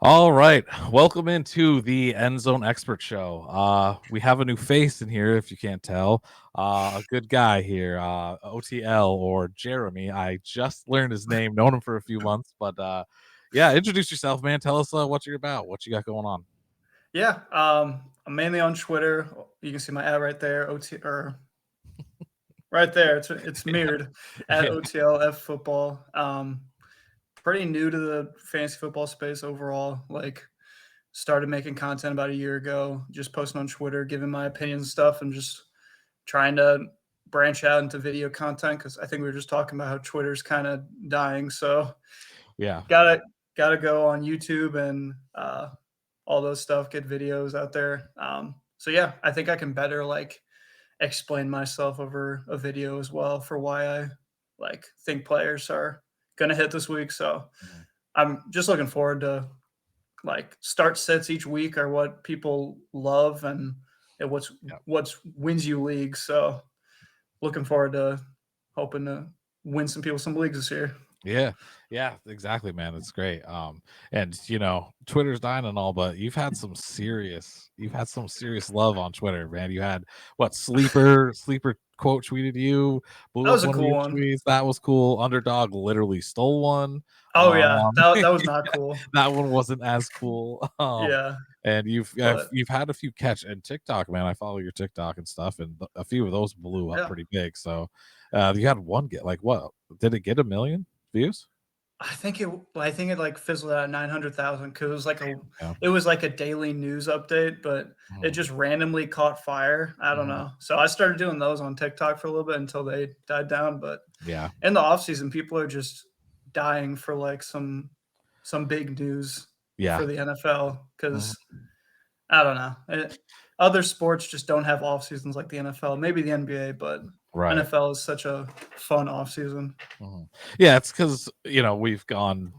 All right, welcome into the Endzone Expert Show. We have a new face in here, if you can't tell. A good guy here, OTL or Jeremy. I just learned his name, known him for a few months, but yeah, introduce yourself, man. Tell us what you're about, what you got going on. Yeah, I'm mainly on Twitter. You can see my ad right there, OT or right there. It's mirrored at Yeah, OTLF football. Pretty new to the fantasy football space overall. Like, started making content about a year ago, just posting on Twitter, giving my opinions and stuff, and just trying to branch out into video content because I think we were just talking about how Twitter's kind of dying. So yeah, gotta gotta go on YouTube and all those stuff, get videos out there. So yeah, I think I can better like explain myself over a video as well for why I like think players are gonna hit this week. So mhm, I'm just looking forward to like start sets each week are what people love and what's yeah. what's wins you leagues. So looking forward to hoping to win some people some leagues this year. Yeah, yeah, exactly, man. It's great. And Twitter's dying and all, but you've had some serious love on Twitter, man. You had what sleeper quote tweeted you, That blew up was a one of cool your one. tweets. That was cool. Underdog literally stole one. Oh yeah, Um, that was not cool. that one wasn't as cool. Yeah, And but you've had a few catch and TikTok, man. I follow your TikTok and stuff, and a few of those blew up yeah, pretty big. So, you had one get like what? Did it get 1 million views? I think it like fizzled out at 900,000 because Yeah. it was like a daily news update, but it Mhm, just randomly caught fire. I don't mhm. know. So I started doing those on TikTok for a little bit until they died down. But Yeah. in the off season, people are just dying for like some big news Yeah. for the NFL Mhm. because I don't know. Other sports just don't have off seasons like the NFL. Maybe the NBA, but Right. NFL is such a fun off season. Mhm. Yeah, it's because we've gone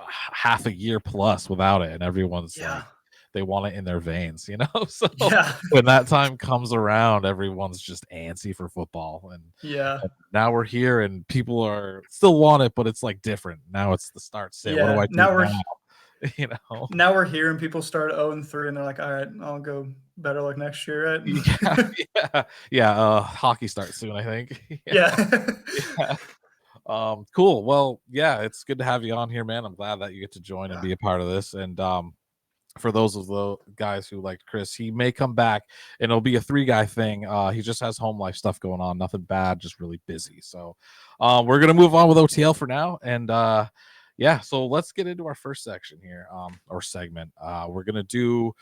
half a year plus without it, and everyone's Yeah, like, they want it in their veins. So yeah, when that time comes around, everyone's just antsy for football, yeah. and now we're here, and people are still want it, but it's like different. Now it's the start sit. What do Yeah, I do now? You know? now we're hearing people start 0-3 and they're like, "All right, I'll go better luck next year," Yeah, right? yeah, yeah. Hockey starts soon, I think. Yeah, Yeah. yeah. Cool. Well, yeah, it's good to have you on here, man. I'm glad that you get to join and Yeah. be a part of this. And for those of the guys who liked Chris, he may come back and it'll be a 3 guy thing. He just has home life stuff going on, nothing bad, just really busy. So we're gonna move on with OTL for now. And yeah, so let's get into our first section here, or segment. We're gonna do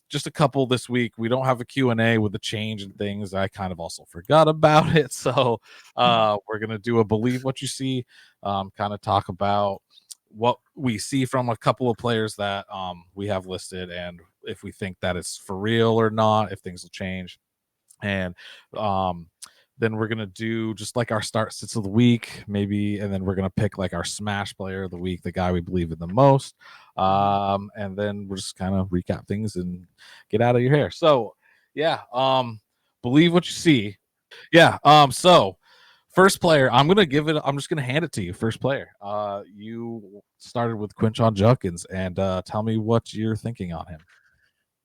just a couple this week. We don't have a Q&A with the change and things. I kind of also forgot about it. So we're going to do a believe what you see, kind of talk about what we see from a couple of players that we have listed and if we think that it's for real or not, if things will change. And um, then we're gonna do just like our start sits of the week, maybe, and then we're gonna pick like our smash player of the week, the guy we believe in the most. Mhm. And then we're just kind of recap things and get out of your hair. So yeah, believe what you see. Yeah. So first player, I'm just gonna hand it to you. First player. You started with Quinton Junkins, and tell me what you're thinking on him.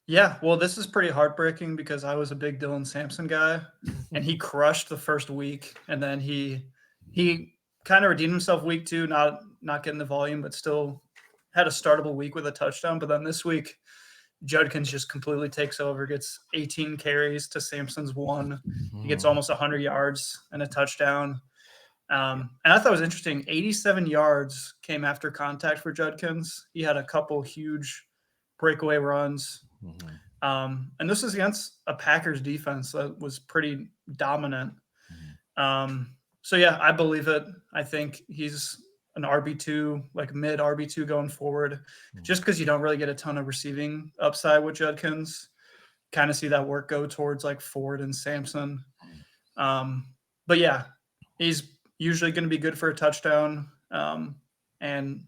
Yeah, well, this is pretty heartbreaking because I was a big Dylan Sampson guy, and he crushed the first week, and then he kinda redeemed himself week 2, not getting the volume, but still had a startable week with a touchdown, but then this week, Judkins just completely takes over, gets 18 carries to Sampson's 1. He gets Mhm. almost 100 yards and a touchdown. And I thought it was interesting. 87 yards came after contact for Judkins. He had a couple huge breakaway runs. Mhm. And this is against a Packers defense that was pretty dominant. Mhm. So yeah, I believe it. I think he's an RB2, like mid RB2 going forward, Mhm. just because you don't really get a ton of receiving upside with Judkins. Kind of see that work go towards like Ford and Sampson. But yeah, he's usually going to be good for a touchdown and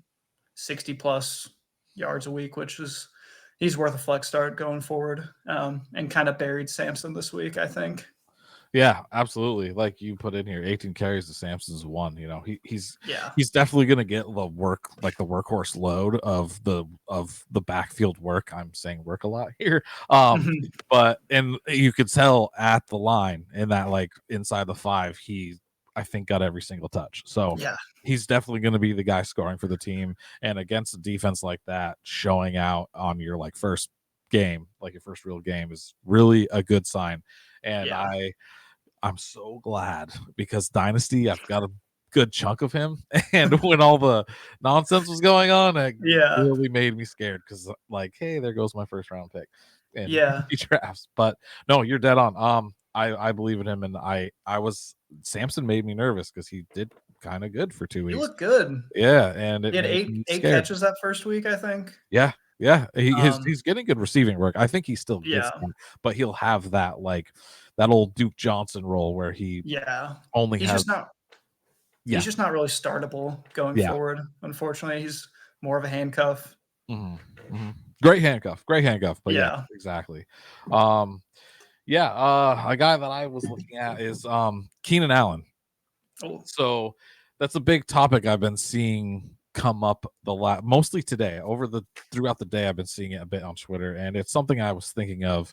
60 plus yards a week, which is he's worth a flex start going forward and kind of buried Sampson this week, I think. Yeah, absolutely. Like you put in here, 18 carries to Samson's 1. You know, he's Yeah. definitely going to get the work, like the workhorse load of the backfield work. I'm saying work a lot here. Mhm. But and you could tell at the line in that like inside the 5, he I think got every single touch. So Yeah. he's definitely going to be the guy scoring for the team. And against a defense like that, showing out on your like first game, like your first real game, is really a good sign. And Yeah. I'm so glad because Dynasty, I've got a good chunk of him. And when all the nonsense was going on, it Yeah. really made me scared because, like, hey, there goes my first round pick in Yeah. drafts. But no, you're dead on. I believe in him, and I was Samson made me nervous because he did kind of good for 2 He weeks. looked good. Yeah, and He it had made eight me eight scared. catches that first week, I think. Yeah, yeah, Um, he's getting good receiving work. I think he still gets yeah. that, but he'll have that like that old Duke Johnson role where he Yeah. only He's has just not he's yeah, just not really startable going yeah. forward. Unfortunately, he's more of a handcuff. Mhm, mhm. Great handcuff, but yeah, Yeah. exactly. Um, yeah, a guy that I was looking at is Keenan Allen. Oh, So that's a big topic I've been seeing come up mostly today. Throughout the day, I've been seeing it a bit on Twitter, and it's something I was thinking of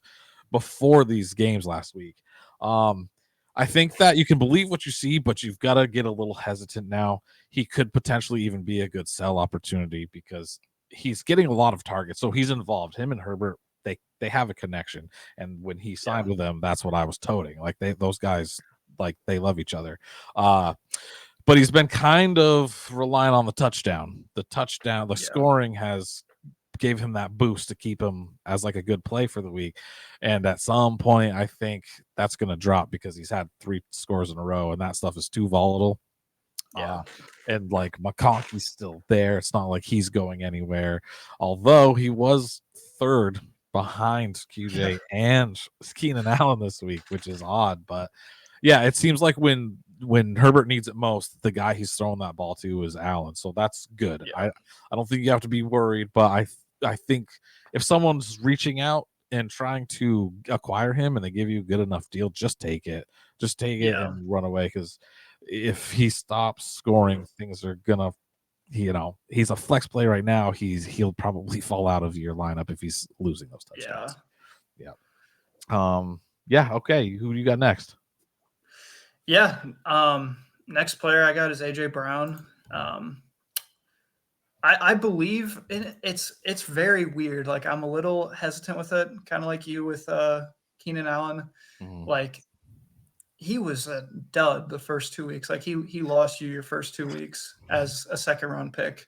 before these games last week. Um, I think that you can believe what you see, but you've got to get a little hesitant now. He could potentially even be a good sell opportunity because he's getting a lot of targets, so he's involved. Him and Herbert, they have a connection, and when he signed yeah. with them, that's what I was toting. Like those guys, like they love each other. Uh, but he's been kind of relying on the touchdown. The Yeah. scoring has gave him that boost to keep him as like a good play for the week. And at some point, I think that's going to drop because he's had 3 scores in a row, and that stuff is too volatile. Yeah. Uh, and like McConkey's still there. It's not like he's going anywhere, although he was third behind Yeah. QJ and Keenan Allen this week, which is odd. But yeah, it seems like when Herbert needs it most, the guy he's throwing that ball to is Allen. So that's good. Yeah. I don't think you have to be worried, but I think if someone's reaching out and trying to acquire him and they give you a good enough deal, just take it. Just take it Yeah. and run away because if he stops scoring, things are gonna he's a flex play right now. He'll probably fall out of your lineup if he's losing those Yeah. touchdowns. Yeah. Yeah, okay. Who do you got next? Yeah. Next player I got is AJ Brown. I believe in it. It's very weird. Like I'm a little hesitant with it, kind of like you with Keenan Allen. Mhm. Like he was a dud the first 2 weeks. Like he lost you your first 2 weeks as a second round pick.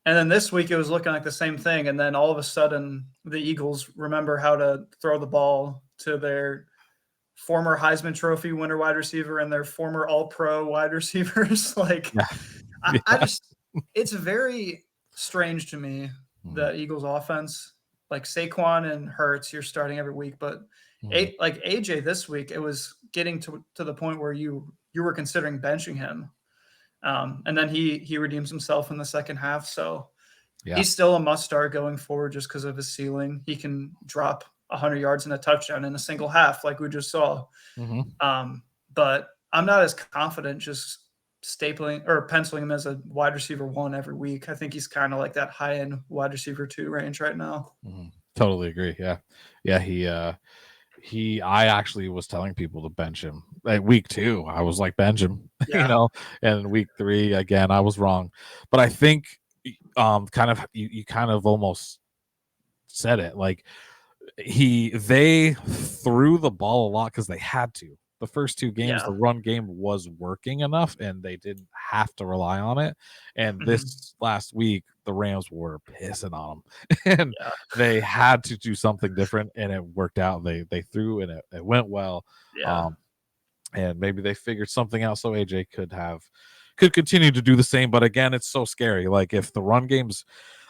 And then this week it was looking like the same thing. And then all of a sudden the Eagles remember how to throw the ball to their former Heisman Trophy winner wide receiver and their former All Pro wide receivers. Like Yeah. I Yeah. just it's very strange to me Mhm. the Eagles offense. Like Saquon and Hurts, you're starting every week, but Mhm. like AJ this week, it was getting to the point where you were considering benching him. And then he redeems himself in the second half. So Yeah. he's still a must start going forward just because of his ceiling. He can drop 100 yards and a touchdown in a single half, like we just saw. Mhm. But I'm not as confident just stapling or penciling him as a wide receiver 1 every week. I think he's kind of like that high end wide receiver 2 range right now. Mhm. Totally agree. Yeah. Yeah, I actually was telling people to bench him. At week 2, I was like bench him, Yeah. and week 3 again I was wrong. But I think kind of you kind of almost said it. Like they threw the ball a lot because they had to. The first 2 games, the Yeah. run game was working enough, and they didn't have to rely on it. And Mhm. this last week, the Rams were pissing on them, and Yeah. they had to do something different, and it worked out. They threw, and it went well. Yeah. Um, and maybe they figured something out so AJ could continue to do the same. But again, it's so scary. Like if the run game's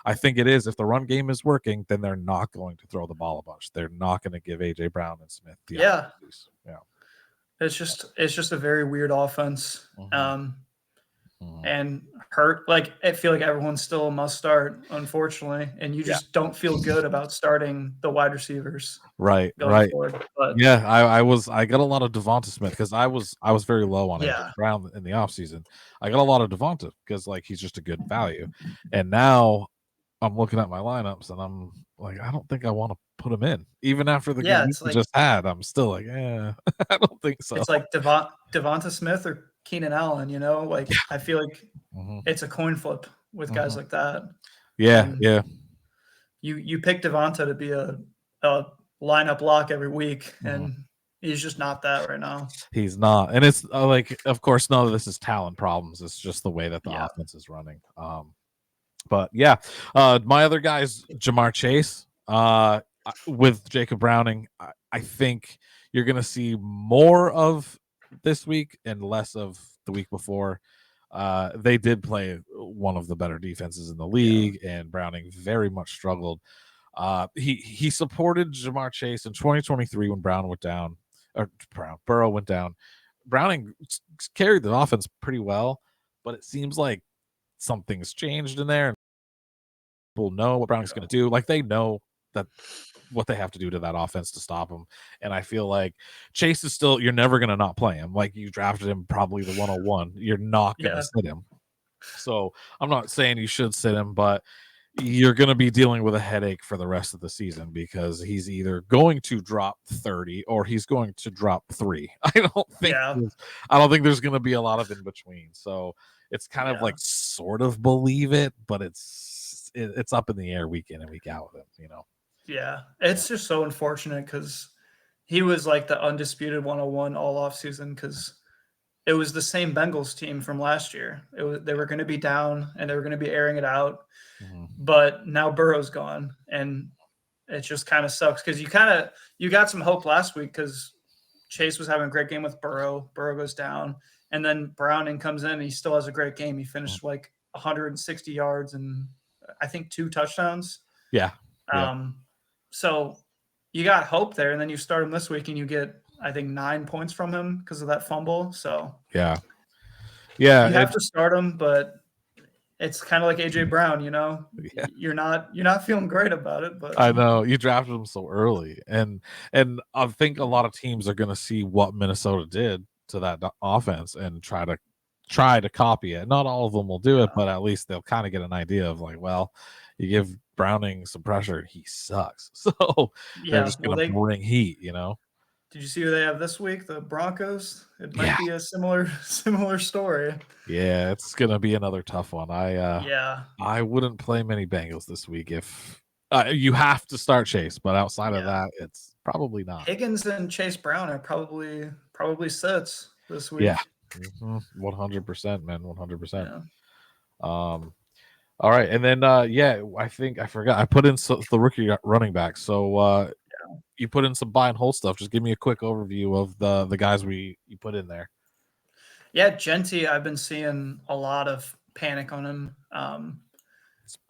I think it is. If the run game is working, then they're not going to throw the ball a bunch. They're not going to give AJ Brown and Smith the Yeah. opportunities. Yeah. It's just a very weird offense. Mhm. and hurt. Like, I feel like everyone's still a must start, unfortunately, and you just don't feel good about starting the wide receivers Right. going forward. But Yeah, I got a lot of Devonta Smith because I was very low on AJ yeah, Brown in the offseason. I got a lot of Devonta because like he's just a good value. And now I'm looking at my lineups and I'm like, I don't think I want to put him in. Even after the good yeah, week it's we like just had, I'm still like, I don't think so. Devonta Smith or Keenan Allen. Like, I feel like it's a coin flip with guys like that. Yeah, And yeah. you pick Devonta to be a lineup lock every week, and he's just not that right now. He's not, and it's like, of course, none of this is talent problems. It's just the way that the Yeah. offense is running. But yeah, my other guy's Jamar Chase. With Jacob Browning, I think you're gonna see more of this week and less of the week before. They did play one of the better defenses in the league, and Browning very much struggled. He supported Jamar Chase in 2023 when Burrow went down. Browning carried the offense pretty well, but it seems like something's changed in there. People know what Browning's going to do. Like, they know that what they have to do to that offense to stop him. And I feel like Chase is still, you're never going to not play him. Like, you drafted him probably the 101. You're not going to sit him. So I'm not saying you should sit him, but you're going to be dealing with a headache for the rest of the season because he's either going to drop 30 or he's going to drop 3. I don't think there's going to be a lot of in between. So it's kind of like sort of believe it, but it's up in the air week in and week out with him, Yeah, it's just so unfortunate because he was like the undisputed 101 all off season because it was the same Bengals team from last year. They were going to be down and they were going to be airing it out, but now Burrow's gone, and it just kind of sucks because you got some hope last week because Chase was having a great game with Burrow. Burrow goes down, and then Browning comes in and he still has a great game. He finished like 160 yards and I think 2 touchdowns. Yeah. So you got hope there, and then you start him this week and you get, I think, 9 points from him because of that fumble. So yeah, you have to start him, but it's kind of like AJ Brown, you're not feeling great about it, but I know you drafted him so early, and I think a lot of teams are going to see what Minnesota did to that offense and try to copy it. Not all of them will do it, but at least they'll kind of get an idea of like, well, you give Browning some pressure, he sucks. So they're just going to bring heat, Did you see who they have this week? The Broncos. It might be a similar story. Yeah, it's going to be another tough one. I wouldn't play many Bengals this week if you have to start Chase, but outside of that, it's probably not. Higgins and Chase Brown are probably sits this week. Yeah, 100%, man, 100%. All right, and then I think I forgot. I put in the rookie running back. So you put in some buy and hold stuff. Just give me a quick overview of the guys you put in there. Yeah, Genty, I've been seeing a lot of panic on him.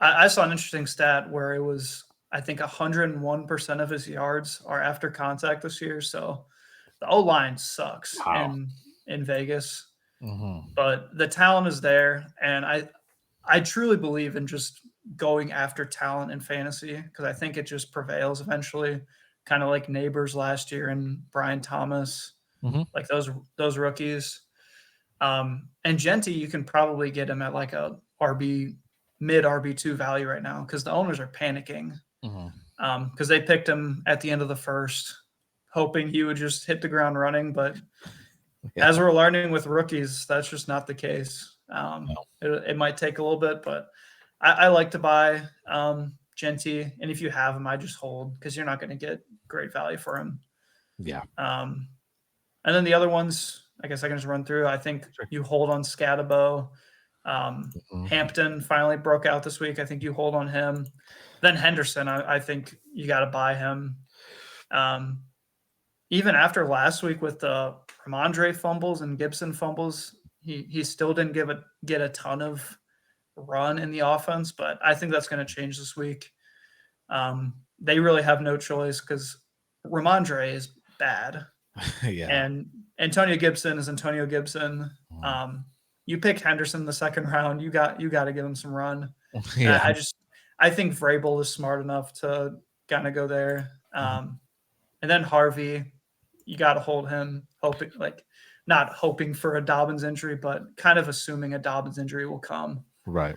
I saw an interesting stat where it was, I think, 101% of his yards are after contact this year. So the O-line sucks in Vegas. But the talent is there, and I truly believe in just going after talent in fantasy because I think it just prevails eventually, kind of like Neighbors last year and Brian Thomas, like those rookies. And Genty, you can probably get him at like a mid RB2 value right now because the owners are panicking because they picked him at the end of the first, hoping he would just hit the ground running. But as we're learning with rookies, that's just not the case. It might take a little bit, but I like to buy Genty, and if you have him, I just hold because you're not going to get great value for him. Yeah. And then the other ones, I guess I can just run through. I think you hold on Skattebo. Hampton finally broke out this week. I think you hold on him. Then Henderson, I think you got to buy him. Even after last week with the Ramondre fumbles and Gibson fumbles, he still didn't get a ton of run in the offense, but I think that's going to change this week. They really have no choice because Ramondre is bad. And Antonio Gibson is Antonio Gibson. you pick Henderson in the second round, you got to give him some run. Yeah. I think Vrabel is smart enough to kind of go there. Mhm. And then Harvey, you got to hold him, not hoping for a Dobbins injury, but kind of assuming a Dobbins injury will come. Right.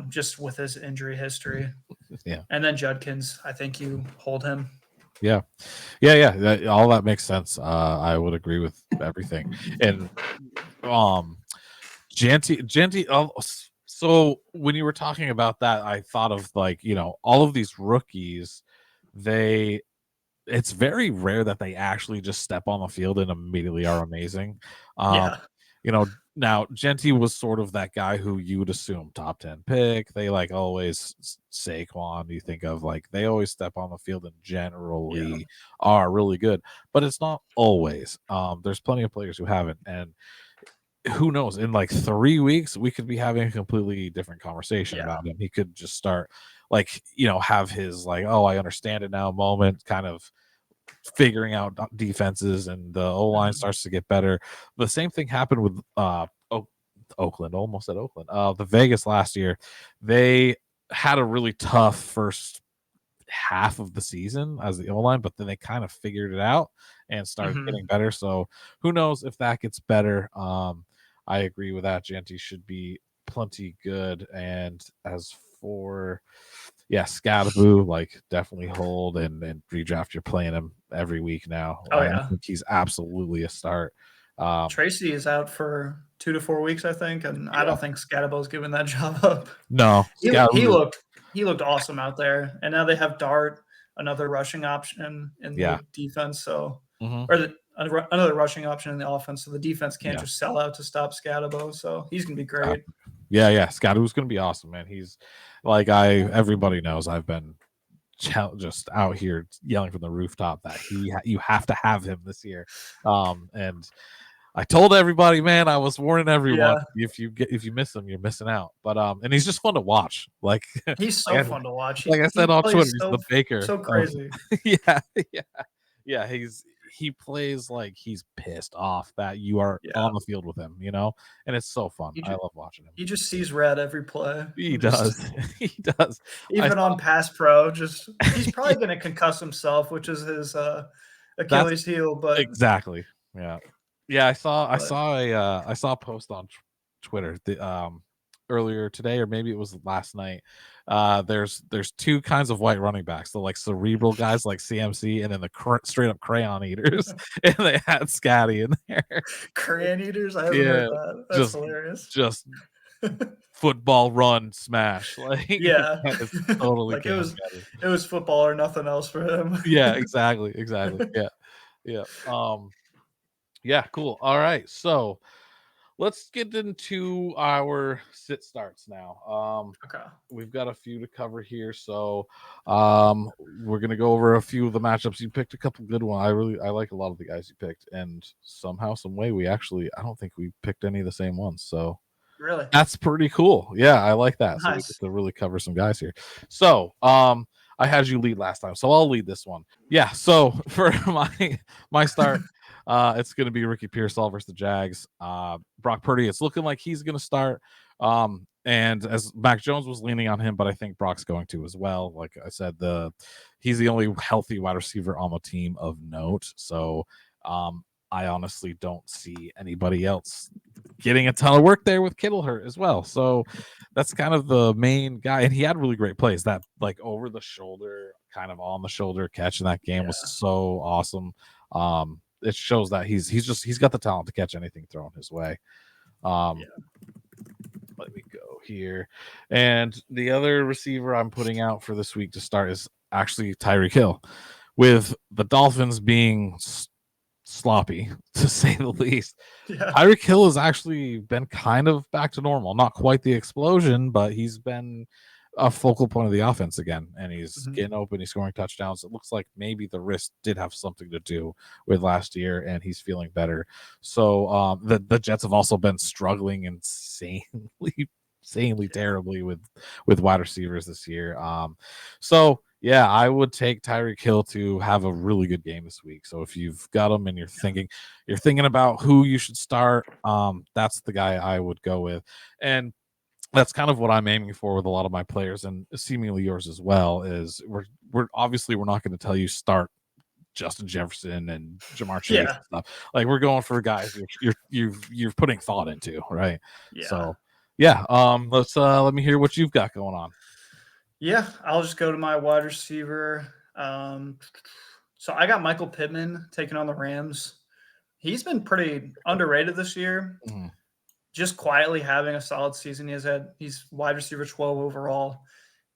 Just with his injury history. Yeah. And then Judkins, I think you hold him. Yeah. All that makes sense. I would agree with everything. And Genty. So when you were talking about that, I thought of all of these rookies. It's very rare that they actually just step on the field and immediately are amazing. Yeah. Now Genty was sort of that guy who you would assume top 10 pick. They always Saquon. You think of they always step on the field and generally are really good, but it's not always. There's plenty of players who haven't, and who knows? In 3 weeks, we could be having a completely different conversation about him. He could just start have his I understand it now moment, kind of figuring out defenses, and the O-line starts to get better. The same thing happened with Oakland, almost at Oakland. The Vegas last year, they had a really tough first half of the season as the O-line, but then they kind of figured it out and started getting better. So who knows if that gets better. I agree with that. Genty should be plenty good. And as for Skattebo, definitely hold and redraft. You're playing him every week now. I think he's absolutely a start. Tracy is out for 2 to 4 weeks, I think, and I don't think Skattebo's giving that job up. No, he looked awesome out there, and now they have Dart, another rushing option in the defense. So, another rushing option in the offense. So the defense can't just sell out to stop Skattebo. So he's gonna be great. Skattebo's gonna be awesome, man. He's everybody knows I've been just out here yelling from the rooftop that you have to have him this year. And I told everybody, man, I was warning everyone, if you miss him, you're missing out. But and he's just fun to watch. He's so fun to watch. I said on Twitter, he's the Baker. So crazy. He plays like he's pissed off that you are on the field with him, and it's so fun. I love watching him. He just sees red every play. He does. He does. Even on pass pro, he's probably going to concuss himself, which is his Achilles heel. But exactly, I saw a post on Twitter earlier today, or maybe it was last night. There's two kinds of white running backs: the cerebral guys like CMC, and then the straight up crayon eaters. And they had Scatty in there. Crayon eaters? I haven't heard that. That's hilarious. Just football run smash. Totally. It was football or nothing else for him. Exactly. Cool. All right, so let's get into our sit starts now. Okay. We've got a few to cover here, so we're gonna go over a few of the matchups. You picked a couple good ones. I like a lot of the guys you picked, and somehow, some way, I don't think we picked any of the same ones. So really, that's pretty cool. Yeah, I like that. Nice. So we get to really cover some guys here. So I had you lead last time, so I'll lead this one. Yeah. So for my start. It's going to be Ricky Pearsall versus the Jags. Brock Purdy, it's looking like he's going to start. And as Mac Jones was leaning on him, but I think Brock's going to as well. Like I said, he's the only healthy wide receiver on the team of note. So I honestly don't see anybody else getting a ton of work there with Kittle hurt as well. So that's kind of the main guy. And he had really great plays. That over the shoulder, kind of on the shoulder catch in that game was so awesome. It shows that he's got the talent to catch anything thrown his way. Let me go here. And the other receiver I'm putting out for this week to start is actually Tyreek Hill. With the Dolphins being sloppy, to say the least, Tyreek Hill has actually been kind of back to normal. Not quite the explosion, but he's been a focal point of the offense again, and he's getting open. He's scoring touchdowns. It looks like maybe the wrist did have something to do with last year, and he's feeling better. So the Jets have also been struggling insanely insanely terribly with wide receivers this year. So yeah, I would take Tyreek Hill to have a really good game this week. So if you've got him and you're thinking about who you should start, that's the guy I would go with. And that's kind of what I'm aiming for with a lot of my players, and seemingly yours as well. Is we're obviously we're not going to tell you start Justin Jefferson and Jamar Chase and stuff. Like we're going for guys you're putting thought into, right? Yeah. So yeah, let me hear what you've got going on. Yeah, I'll just go to my wide receiver. So I got Michael Pittman taking on the Rams. He's been pretty underrated this year. Mm-hmm. Just quietly having a solid season. He's wide receiver 12 overall.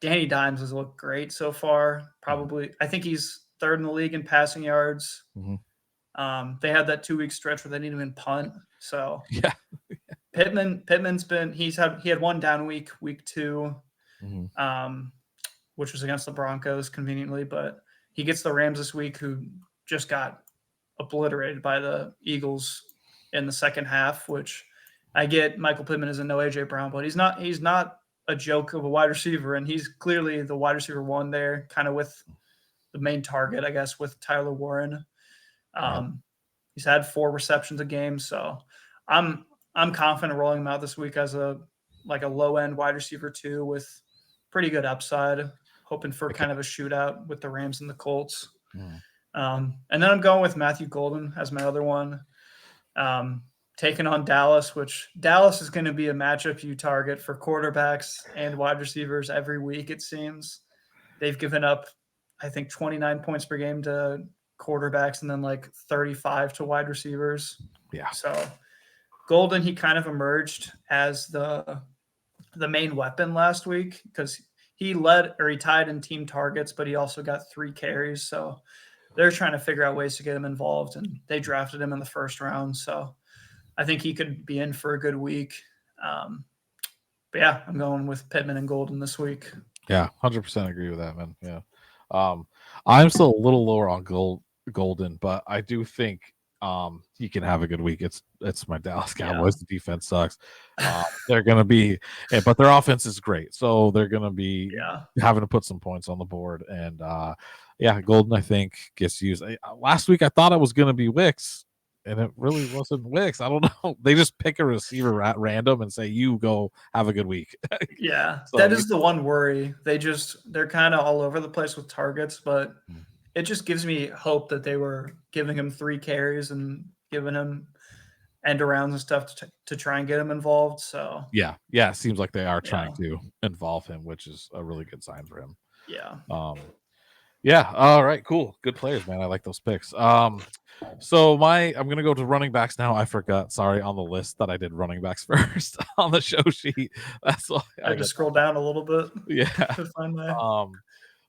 Danny Dimes has looked great so far. Probably, I think he's third in the league in passing yards. Mm-hmm. They had that 2-week stretch where they didn't even punt. So yeah, Pittman's been he had one down week 2, which was against the Broncos conveniently, but he gets the Rams this week, who just got obliterated by the Eagles in the second half. Which I get, Michael Pittman isn't no AJ Brown, but he's not a joke of a wide receiver, and he's clearly the wide receiver 1 there, kind of with the main target, I guess, with Tyler Warren. He's had 4 receptions a game, so I'm confident rolling him out this week as a low end wide receiver 2 with pretty good upside, hoping for kind of a shootout with the Rams and the Colts. And then I'm going with Matthew Golden as my other one, taking on Dallas, which Dallas is going to be a matchup you target for quarterbacks and wide receivers every week, it seems. They've given up, I think, 29 points per game to quarterbacks and then like 35 to wide receivers. Yeah. So Golden, he kind of emerged as the main weapon last week because he tied in team targets, but he also got 3 carries. So they're trying to figure out ways to get him involved, and they drafted him in the first round. So I think he could be in for a good week. But yeah, I'm going with Pittman and Golden this week. Yeah, 100% agree with that, man. Yeah. I'm still a little lower on Golden, but I do think he can have a good week. It's my Dallas Cowboys. The defense sucks. They're gonna be, but their offense is great, so they're gonna be having to put some points on the board. And Golden, I think, gets used. Last week I thought it was gonna be Wicks, and it really wasn't Wicks. I don't know. They just pick a receiver at random and say, "You go have a good week." So, that is the one worry. They're kind of all over the place with targets, but it just gives me hope that they were giving him 3 carries and giving him end arounds and stuff to try and get him involved. So yeah, it seems like they are trying to involve him, which is a really good sign for him. All right, cool, good players, man. I like those picks. So I'm gonna go to running backs now. I forgot, sorry, on the list that I did running backs first on the show sheet. That's why I just scroll down a little bit. To find that.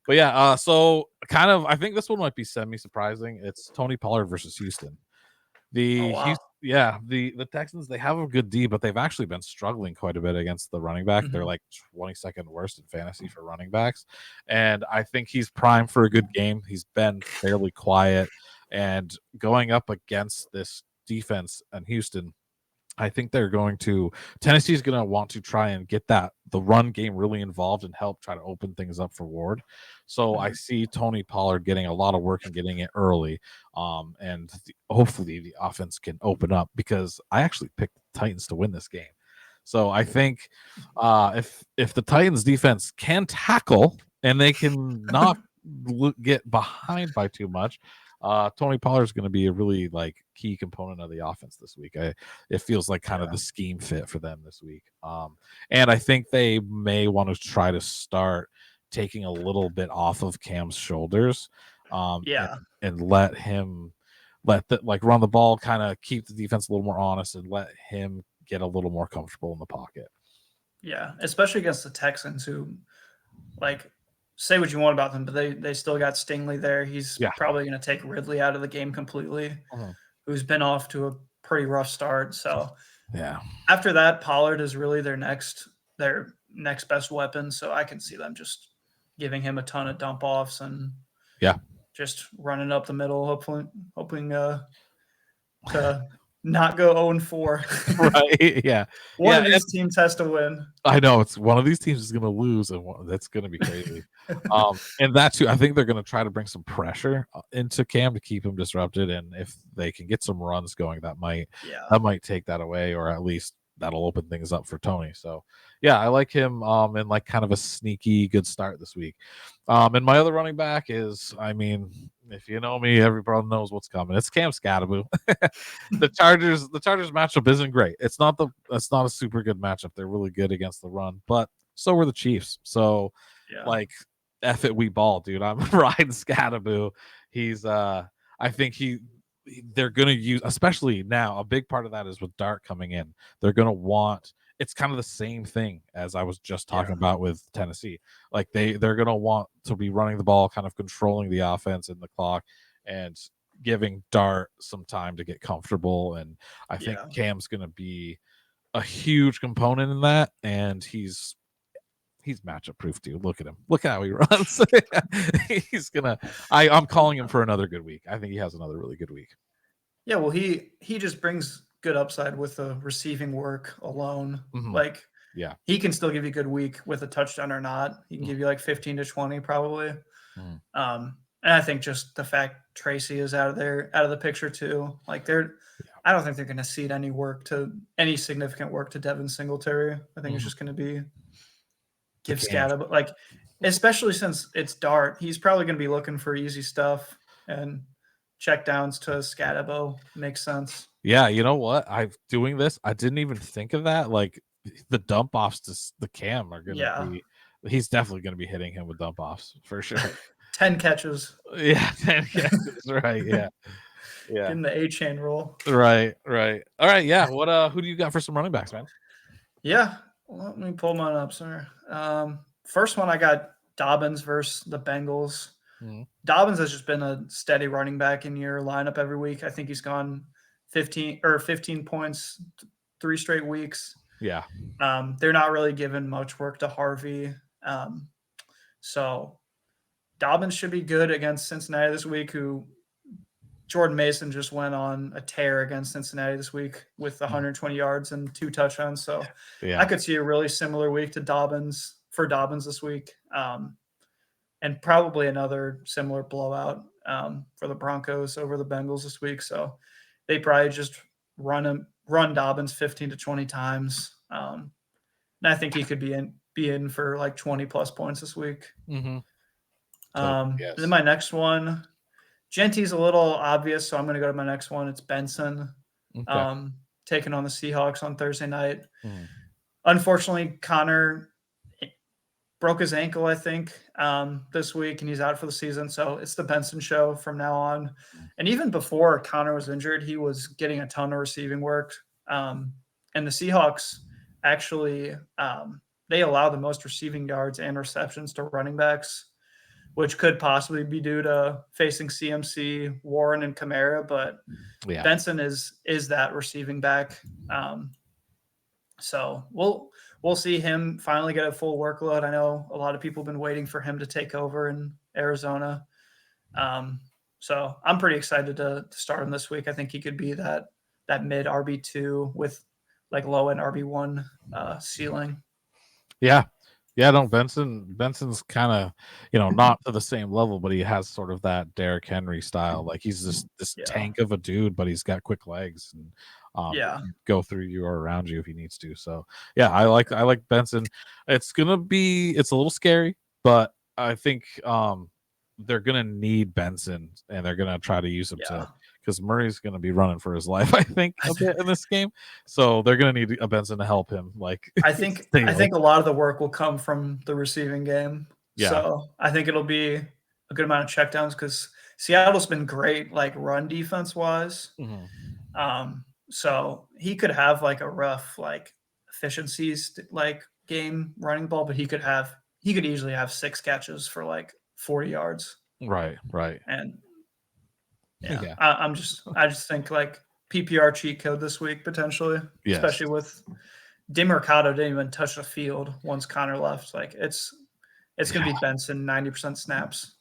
But yeah, so kind of, I think this one might be semi-surprising. It's Tony Pollard versus Houston. The Texans, they have a good D, but they've actually been struggling quite a bit against the running back. They're like 22nd worst in fantasy for running backs, and I think he's primed for a good game. He's been fairly quiet, and going up against this defense in Houston, I think Tennessee's going to want to try and get the run game really involved and help try to open things up for Ward. So I see Tony Pollard getting a lot of work and getting it early. And hopefully the offense can open up, because I actually picked the Titans to win this game. So I think if the Titans defense can tackle and they can not get behind by too much, Tony Pollard is going to be a really key component of the offense this week. It feels like kind of the scheme fit for them this week. And I think they may want to try to start taking a little bit off of Cam's shoulders, and let him run the ball, kind of keep the defense a little more honest, and let him get a little more comfortable in the pocket. Yeah, especially against the Texans, who say what you want about them, but they still got Stingley there. He's probably going to take Ridley out of the game completely, who's been off to a pretty rough start. So after that, Pollard is really their next best weapon. So I can see them just giving him a ton of dump offs and just running up the middle, hoping to not go 0-4. Right? Yeah, One of these teams has to win. I know it's one of these teams is going to lose, and that's going to be crazy. And that too, I think they're going to try to bring some pressure into Cam to keep him disrupted, and if they can get some runs going, that might take that away, or at least that'll open things up for Tony. So yeah, I like him in like kind of a sneaky good start this week. And my other running back is, I mean, if you know me, everybody knows what's coming. It's Cam Skattebo. The Chargers matchup isn't great. It's not a super good matchup. They're really good against the run, but so were the Chiefs. So like F it, we ball, dude. I'm riding Skattebo. He's I think they're gonna use, especially now, a big part of that is with Dart coming in. They're gonna want, it's kind of the same thing as I was just talking about with Tennessee. Like they're gonna want to be running the ball, kind of controlling the offense and the clock, and giving Dart some time to get comfortable. And I think Cam's gonna be a huge component in that, and he's matchup proof, dude. Look at him. Look how he runs. He's gonna. I'm calling him for another good week. I think he has another really good week. Yeah, well, he just brings good upside with the receiving work alone. Like, he can still give you a good week with a touchdown or not. He can give you like 15 to 20 probably. And I think just the fact Tracy is out of the picture too. Like I don't think they're going to cede any significant work to Devin Singletary. I think it's just going to be give Skattebo, like, especially since it's Dart, he's probably going to be looking for easy stuff, and check downs to Skattebo makes sense. Yeah, you know what? I'm doing this. I didn't even think of that. Like the dump offs to the Cam are going to be. He's definitely going to be hitting him with dump offs for sure. 10 catches. Yeah, 10 catches. Right. Yeah. Give him the A-chain roll. Right. All right. Yeah. What? Who do you got for some running backs, man? Yeah. Let me pull mine up, sir. First one, I got Dobbins versus the Bengals. Dobbins has just been a steady running back in your lineup every week. I think he's gone 15 points 3 straight weeks. Yeah. They're not really giving much work to Harvey. So Dobbins should be good against Cincinnati this week, who Jordan Mason just went on a tear against Cincinnati this week with 120 yards and 2 touchdowns. So I could see a really similar week to Dobbins this week. And probably another similar blowout for the Broncos over the Bengals this week. So they probably just run Dobbins 15 to 20 times. And I think he could be in for like 20 plus points this week. Yes. Then my next one, Genty's a little obvious, so I'm going to go to my next one. It's Benson, taking on the Seahawks on Thursday night. Unfortunately, Connor broke his ankle, I think, this week, and he's out for the season. So it's the Benson show from now on. And even before Connor was injured, he was getting a ton of receiving work. And the Seahawks actually, they allow the most receiving yards and receptions to running backs, which could possibly be due to facing CMC, Warren, and Kamara. But Benson is that receiving back. So we'll see him finally get a full workload. I know a lot of people have been waiting for him to take over in Arizona. So I'm pretty excited to start him this week. I think he could be that mid RB2 with like low end RB1 ceiling. Yeah. No, Benson's kind of, not to the same level, but he has sort of that Derrick Henry style. Like he's this tank of a dude, but he's got quick legs and go through you or around you if he needs to. So yeah, I like Benson. It's a little scary, but I think they're gonna need Benson and they're gonna try to use him because Murray's gonna be running for his life, I think, a bit in this game. So they're gonna need a Benson to help him. Like I think a lot of the work will come from the receiving game. Yeah. So I think it'll be a good amount of checkdowns because Seattle's been great, like run defense wise. So he could have like a rough like efficiencies like game running ball, but he could easily have 6 catches for like 40 yards. Right. And I just think like PPR cheat code this week potentially, especially with DeMercado didn't even touch the field once Connor left. Like it's gonna be Benson 90% snaps.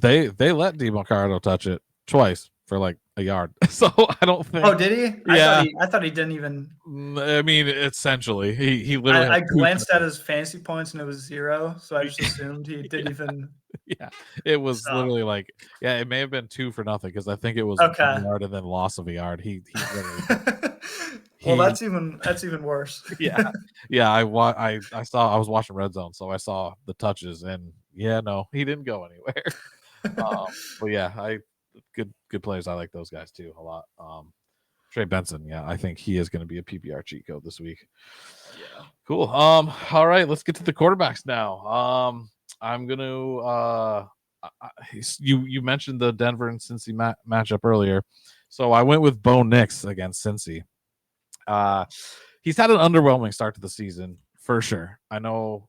They let DeMercado touch it twice. for like a yard. So I don't think. Oh, did he? Yeah. I thought he didn't even. I mean, essentially, he literally. I had two glanced at touchdowns. his fantasy points and it was 0, so I just assumed he didn't even. Yeah, it was So literally like, yeah, it may have been 2 for nothing because I think it was okay. 1 yard and then loss of a yard. He literally Well, he that's even worse. yeah I was watching Red Zone, so I saw the touches and yeah, no, he didn't go anywhere. But yeah, good players. I like those guys too a lot. Trey Benson, yeah, I think he is going to be a PPR cheat code this week. Yeah. Cool. All right, let's get to the quarterbacks now. I'm gonna you mentioned the Denver and Cincy matchup earlier, so I went with Bo Nix against Cincy. He's had an underwhelming start to the season for sure. I know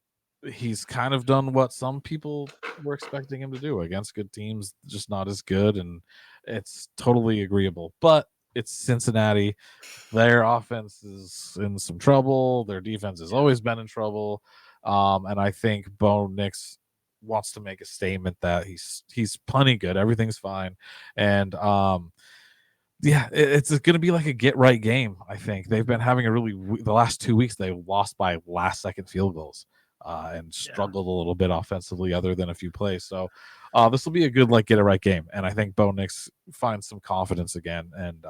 he's kind of done what some people were expecting him to do against good teams, just not as good, and it's totally agreeable. But it's Cincinnati. Their offense is in some trouble. Their defense has always been in trouble. And I think Bo Nix wants to make a statement that he's plenty good. Everything's fine. And yeah, it's going to be like a get right game. I think they've been having the last 2 weeks, they lost by last second field goals. And struggled a little bit offensively other than a few plays. So this will be a good like get it right game. And I think Bo Nix finds some confidence again. And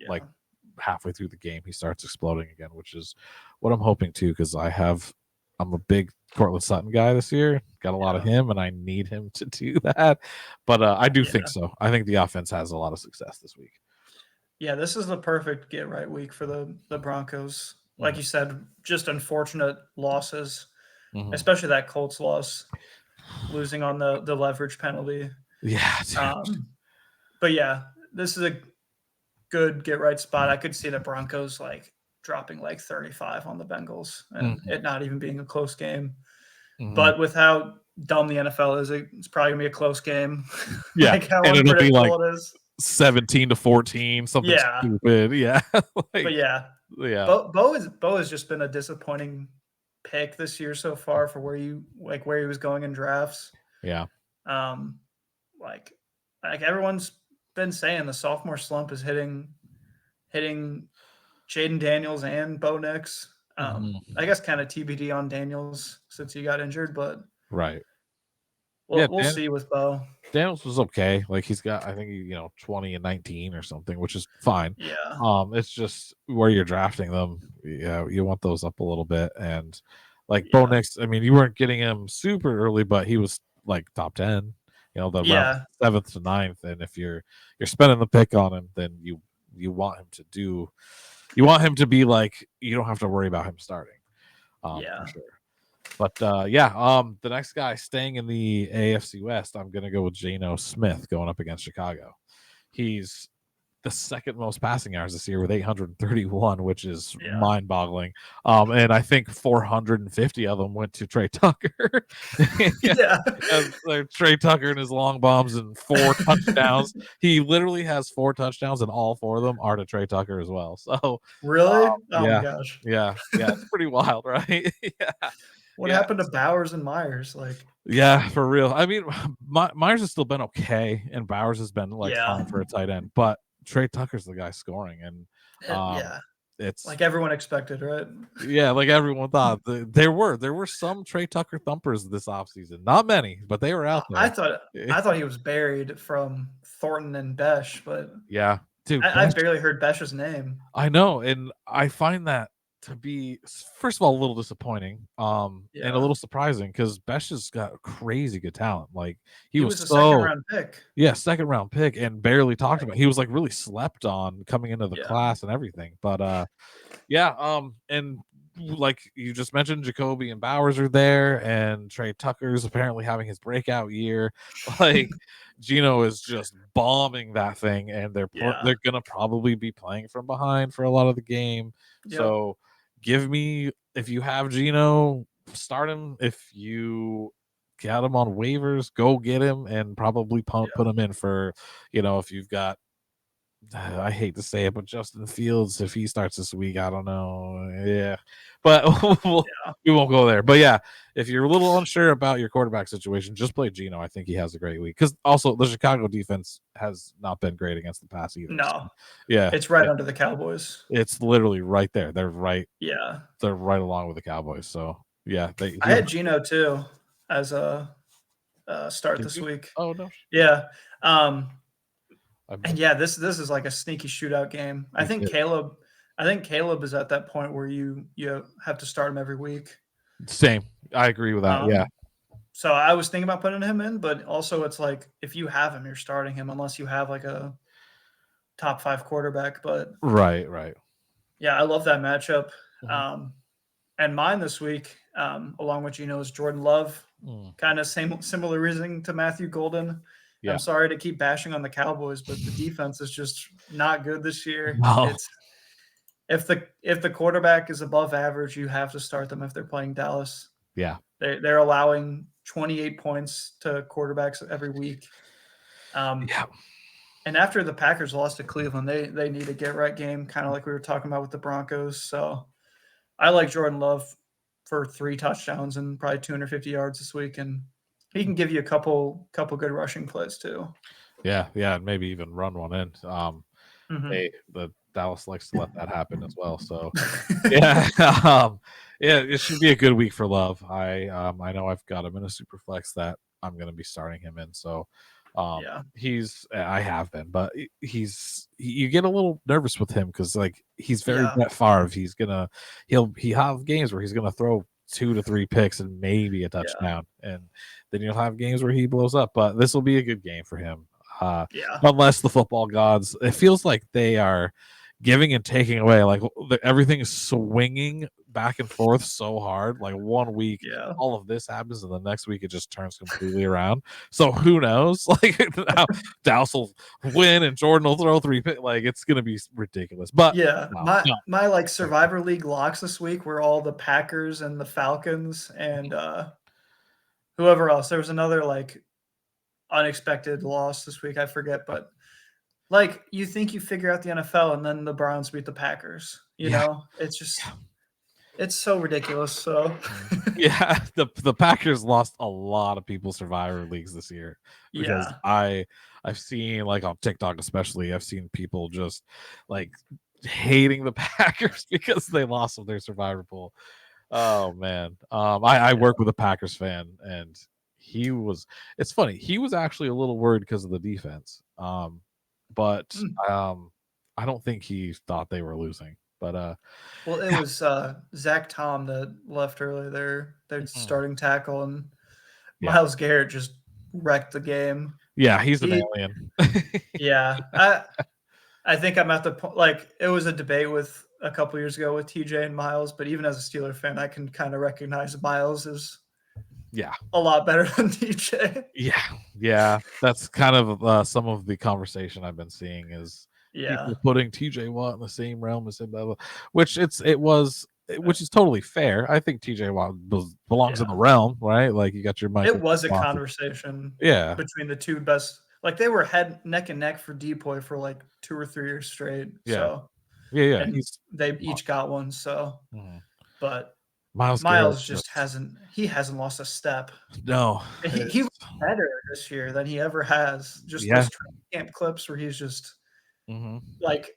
like halfway through the game, he starts exploding again, which is what I'm hoping to, because I'm a big Courtland Sutton guy this year. Got a lot of him, and I need him to do that. But I do think so. I think the offense has a lot of success this week. Yeah, this is the perfect get right week for the Broncos. Like you said, just unfortunate losses. Especially that Colts loss, losing on the leverage penalty. Yeah. But yeah, this is a good get right spot. I could see the Broncos like dropping like 35 on the Bengals and it not even being a close game. But with how dumb the NFL is, it's probably gonna be a close game. Yeah, like how and it'll be like it is. 17-14, something stupid. Yeah. But yeah. Bo has just been a disappointing pick this year so far for where he was going in drafts. Yeah. Like everyone's been saying, the sophomore slump is hitting Jaden Daniels and Bo Nix. I guess kind of TBD on Daniels since he got injured, but right. We'll see with Bo. Daniels was okay. Like he's got, I think 20 and 19 or something, which is fine. Yeah. It's just where you're drafting them. Yeah, you want those up a little bit. And like Bo Nix, I mean, you weren't getting him super early, but he was like top 10. Round 7th to 9th. And if you're spending the pick on him, then you want him to do. You want him to be like, you don't have to worry about him starting. For sure. But the next guy staying in the AFC West, I'm going to go with Geno Smith going up against Chicago. He's the second most passing yards this year with 831, which is mind-boggling. And I think 450 of them went to Trey Tucker. Trey Tucker and his long bombs and 4 touchdowns. He literally has 4 touchdowns, and all 4 of them are to Trey Tucker as well. So really, my gosh, it's pretty wild, right? What happened to Bowers and Myers? For real. I mean, Myers has still been okay, and Bowers has been fine for a tight end, but Trey Tucker's the guy scoring, and it's like everyone expected, right? Yeah, like everyone thought. There were some Trey Tucker thumpers this offseason. Not many, but they were out there. I thought he was buried from Thornton and Besh, but dude, I barely heard Besh's name. I know, and I find that to be, first of all, a little disappointing, and a little surprising, because Besh has got crazy good talent. Like he was a second-round pick. Yeah, second-round pick, and barely talked about. He was like really slept on coming into the class and everything. But and like you just mentioned, Jacoby and Bowers are there, and Trey Tucker's apparently having his breakout year. Like Geno is just bombing that thing, and they're gonna probably be playing from behind for a lot of the game. So give me, if you have Geno, start him. If you got him on waivers, go get him and probably put him in for, if you've got I hate to say it, but Justin Fields, if he starts this week, I don't know. Yeah, but we won't go there. But yeah, if you're a little unsure about your quarterback situation, just play Geno. I think he has a great week because also the Chicago defense has not been great against the pass either. No, so, yeah, it's right under the Cowboys. It's literally right there. They're right. Yeah, they're right along with the Cowboys. So yeah, I had Geno too as a start this week. Oh no. Yeah. And yeah, this is like a sneaky shootout game. I think Caleb is at that point where you have to start him every week. Same. I agree with that. Yeah. So I was thinking about putting him in, but also it's like if you have him, you're starting him unless you have like a top 5 quarterback. But right. Yeah, I love that matchup. And mine this week, along with Geno, is Jordan Love. Kind of similar reasoning to Matthew Golden. Yeah. I'm sorry to keep bashing on the Cowboys, but the defense is just not good this year. No. If the quarterback is above average, you have to start them if they're playing Dallas. Yeah. They're allowing 28 points to quarterbacks every week. Yeah. And after the Packers lost to Cleveland, they need a get-right game, kind of like we were talking about with the Broncos. So I like Jordan Love for 3 touchdowns and probably 250 yards this week, and he can give you a couple good rushing plays too. Yeah, maybe even run one in. The Dallas likes to let that happen as well. So yeah, it should be a good week for Love. I know I've got him in a super flex that I'm going to be starting him in. So I have been, but you get a little nervous with him because like he's very Brett Favre. He'll have games where he's gonna throw 2 to 3 picks and maybe a touchdown, and then you'll have games where he blows up. But this will be a good game for him. Unless the football gods, it feels like they are giving and taking away. Like everything is swinging back and forth so hard. Like one week, all of this happens, and the next week it just turns completely around. So who knows? Like now, Dallas will win and Jordan will throw 3 picks. Like it's gonna be ridiculous. But my like Survivor League locks this week were all the Packers and the Falcons and whoever else. There was another like unexpected loss this week. I forget, but like you think you figure out the NFL and then the Browns beat the Packers. You know, it's just it's so ridiculous. So yeah, the Packers lost a lot of people's Survivor Leagues this year because I've seen like on TikTok especially, I've seen people just like hating the Packers because they lost their Survivor pool. Oh man, I work with a Packers fan and it's funny, he was actually a little worried because of the defense. But I don't think he thought they were losing. But well, it was Zach Tom that left earlier. Their starting tackle, and Myles Garrett just wrecked the game. Yeah, he's an alien. I think I'm at the point. Like it was a debate with a couple years ago with TJ and Myles, but even as a Steeler fan, I can kind of recognize Myles is a lot better than TJ. Yeah, that's kind of some of the conversation I've been seeing is people putting TJ Watt in the same realm as him, which is totally fair. I think TJ Watt belongs in the realm, right? Like you got your Michael. It was a conversation, between the two best. Like they were neck and neck for DPOY for like 2 or 3 years straight. So and they each got one. So, but Myles just hasn't lost a step. No, he was better this year than he ever has. Just those camp clips where he's just like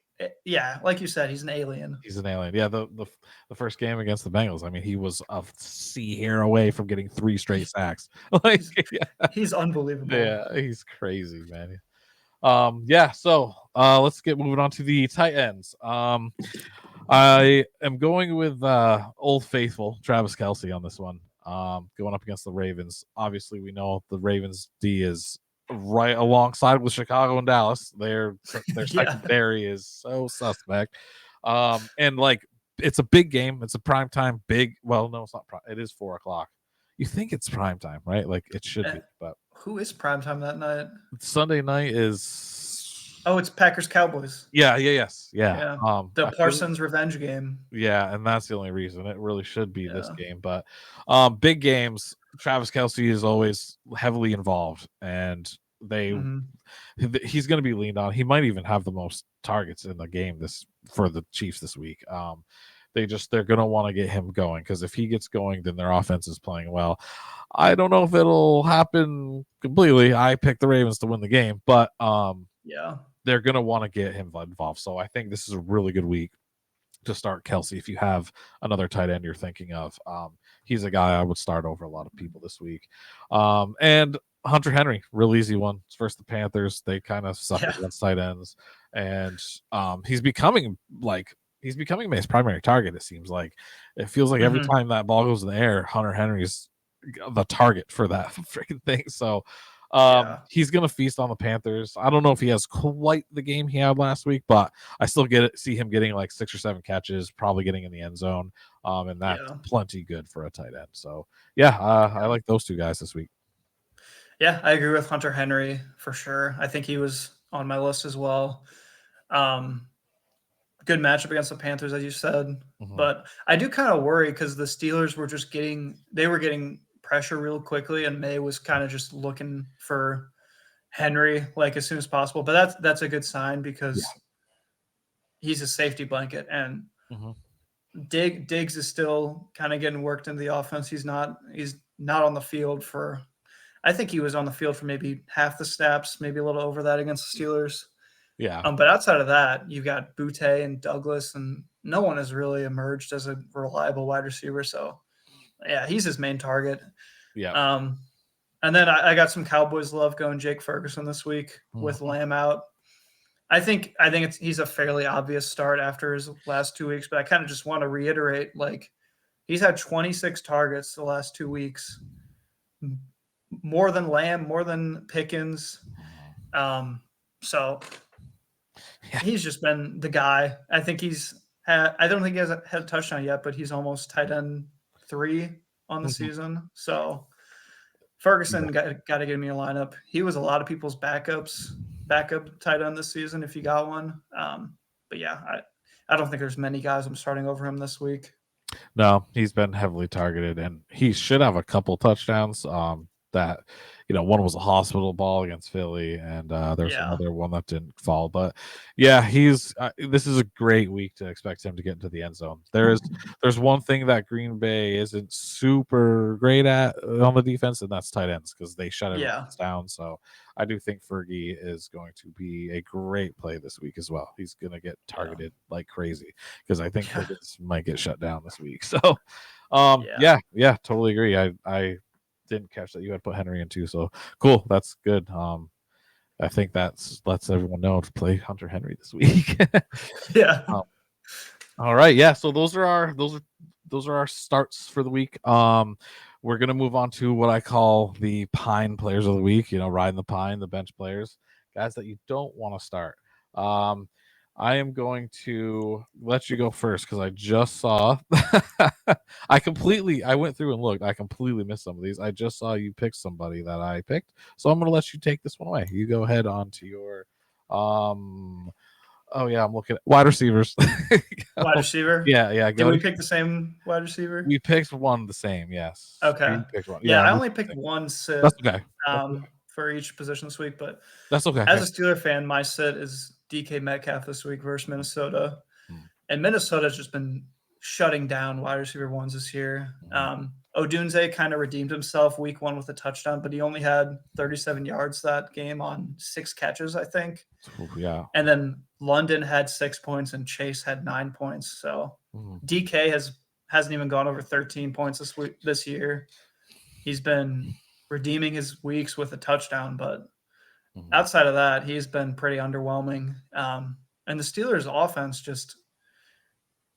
you said, he's an alien. He's an alien. Yeah, the first game against the Bengals, I mean, he was a sea hair away from getting 3 straight sacks. Like he's unbelievable. Yeah, he's crazy, man. So let's get moving on to the tight ends. I am going with Old Faithful, Travis Kelce on this one. Going up against the Ravens. Obviously, we know the Ravens D is right alongside with Chicago and Dallas. Their secondary is so suspect. And like it's a big game. It's a primetime big. Well, no, it's not. It is 4:00. You think it's primetime, right? Like it should be. But who is primetime that night? Sunday night is. Oh, it's Packers Cowboys. Yeah. The Parsons revenge game. Yeah, and that's the only reason it really should be this game. But big games, Travis Kelce is always heavily involved, and he's going to be leaned on. He might even have the most targets in the game for the Chiefs this week. They're going to want to get him going, because if he gets going, then their offense is playing well. I don't know if it'll happen completely. I picked the Ravens to win the game, but they're going to want to get him involved. So I think this is a really good week to start Kelsey. If you have another tight end you're thinking of, he's a guy I would start over a lot of people this week. And Hunter Henry, real easy one. It's versus the Panthers. They kind of suck against tight ends, and he's becoming his primary target. It seems like it feels like every time that ball goes in the air, Hunter Henry's the target for that freaking thing. So he's gonna feast on the Panthers. I don't know if he has quite the game he had last week, but I still see him getting like 6 or 7 catches, probably getting in the end zone, and that's plenty good for a tight end. So I like those two guys this week. Yeah, I agree with Hunter Henry for sure. I think he was on my list as well. Good matchup against the Panthers, as you said. But I do kind of worry because the Steelers were just getting pressure real quickly, and May was kind of just looking for Henry like as soon as possible. But that's a good sign, because he's a safety blanket, and Diggs is still kind of getting worked into the offense. He's not on the field for. I think he was on the field for maybe half the snaps, maybe a little over that against the Steelers. Yeah. But outside of that, you've got Boutte and Douglas, and no one has really emerged as a reliable wide receiver. So, he's his main target. Yeah. And then I got some Cowboys love going Jake Ferguson this week with Lamb out. I think he's a fairly obvious start after his last 2 weeks, but I kind of just want to reiterate, like, he's had 26 targets the last 2 weeks. More than Lamb, more than Pickens. So he's just been the guy. I think I don't think he has had a touchdown yet, but he's almost tight end 3 on the season. So Ferguson got to get me a lineup. He was a lot of people's backup tight end this season if you got one. But I don't think there's many guys I'm starting over him this week. No, he's been heavily targeted, and he should have a couple touchdowns. That one was a hospital ball against Philly, and there's another one that didn't fall. But he's this is a great week to expect him to get into the end zone. There's one thing that Green Bay isn't super great at on the defense, and that's tight ends, because they shut everyone down. So I do think Fergie is going to be a great play this week as well. He's going to get targeted like crazy, because I think Fergie might get shut down this week. So totally agree. I didn't catch that you had put Henry in too, so cool. That's good. I think that's lets everyone know to play Hunter Henry this week. All right, so those are our starts for the week. We're gonna move on to what I call the pine players of the week. Riding the pine, the bench players, guys that you don't want to start. I am going to let you go first, because I just saw I went through and looked. I completely missed some of these. I just saw you pick somebody that I picked. So I'm going to let you take this one away. You go ahead on to your I'm looking at wide receivers. Wide receiver? Yeah. Did we pick the same wide receiver? We picked one the same, yes. Okay. You picked one. I only picked one sit. That's okay. For each position this week, but that's okay. As a Steeler fan, my sit is DK Metcalf this week versus Minnesota. And Minnesota's just been shutting down wide receiver ones this year. Odunze kind of redeemed himself week 1 with a touchdown, but he only had 37 yards that game on 6 catches, I think. Yeah. And then London had 6 points and Chase had 9 points. So DK hasn't even gone over 13 points this year. He's been redeeming his weeks with a touchdown, but outside of that, he's been pretty underwhelming. And the Steelers' offense just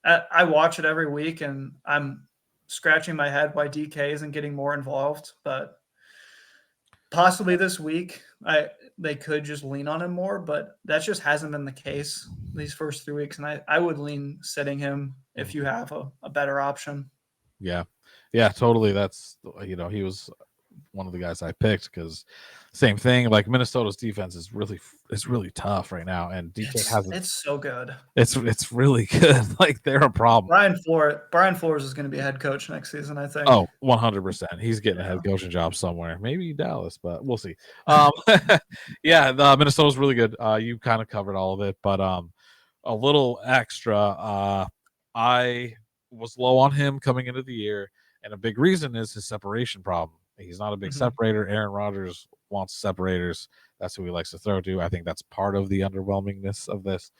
I watch it every week, and I'm scratching my head why DK isn't getting more involved. But possibly this week, they could just lean on him more, but that just hasn't been the case these first 3 weeks. And I would lean sitting him if you have a better option. Yeah, totally. That's he was one of the guys I picked because same thing. Like Minnesota's defense is really tough right now, and DK hasn't. It's so good. It's really good. Like they're a problem. Brian Flores is going to be a head coach next season, I think. Oh, 100%. He's getting a head coaching job somewhere. Maybe Dallas, but we'll see. Yeah, Minnesota's really good. You kind of covered all of it, but a little extra. I was low on him coming into the year, and a big reason is his separation problem. He's not a big separator. Aaron Rodgers wants separators. That's who he likes to throw to. I think that's part of the underwhelmingness of this.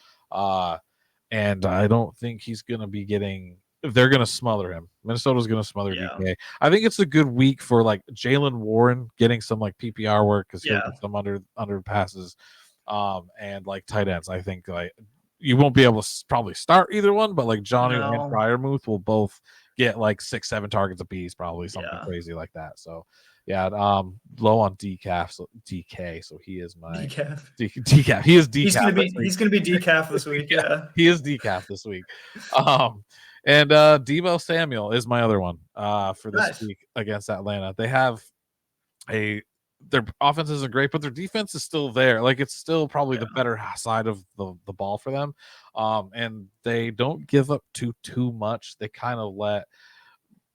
And I don't think he's going to be getting. They're going to smother him. Minnesota's going to smother DK. I think it's a good week for like Jalen Warren getting some like PPR work because he'll get some under passes, and like tight ends. I think like you won't be able to probably start either one, but like Johnny and Fryermuth will both get like 6-7 targets apiece, probably something crazy like that. So yeah, low on decaf, so DK. So he is my decaf. He is decaf. He's gonna be decaf this week. Yeah, he is decaf this week. And Deebo Samuel is my other one for this week against Atlanta. They have their offense isn't great, but their defense is still there. Like it's still probably the better side of the ball for them. And they don't give up too much. They kind of let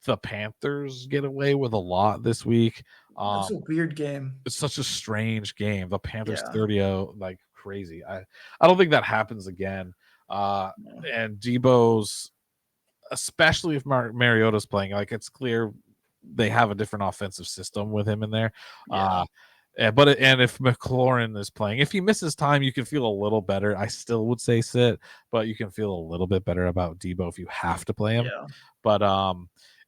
the Panthers get away with a lot this week. It's a weird game. It's such a strange game. The Panthers 30-0 like crazy. I don't think that happens again. And Deebo's, especially if Mariota's playing, like it's clear they have a different offensive system with him in there. But if McLaurin is playing, if he misses time, you can feel a little better. I still would say sit, but you can feel a little bit better about Deebo if you have to play him. But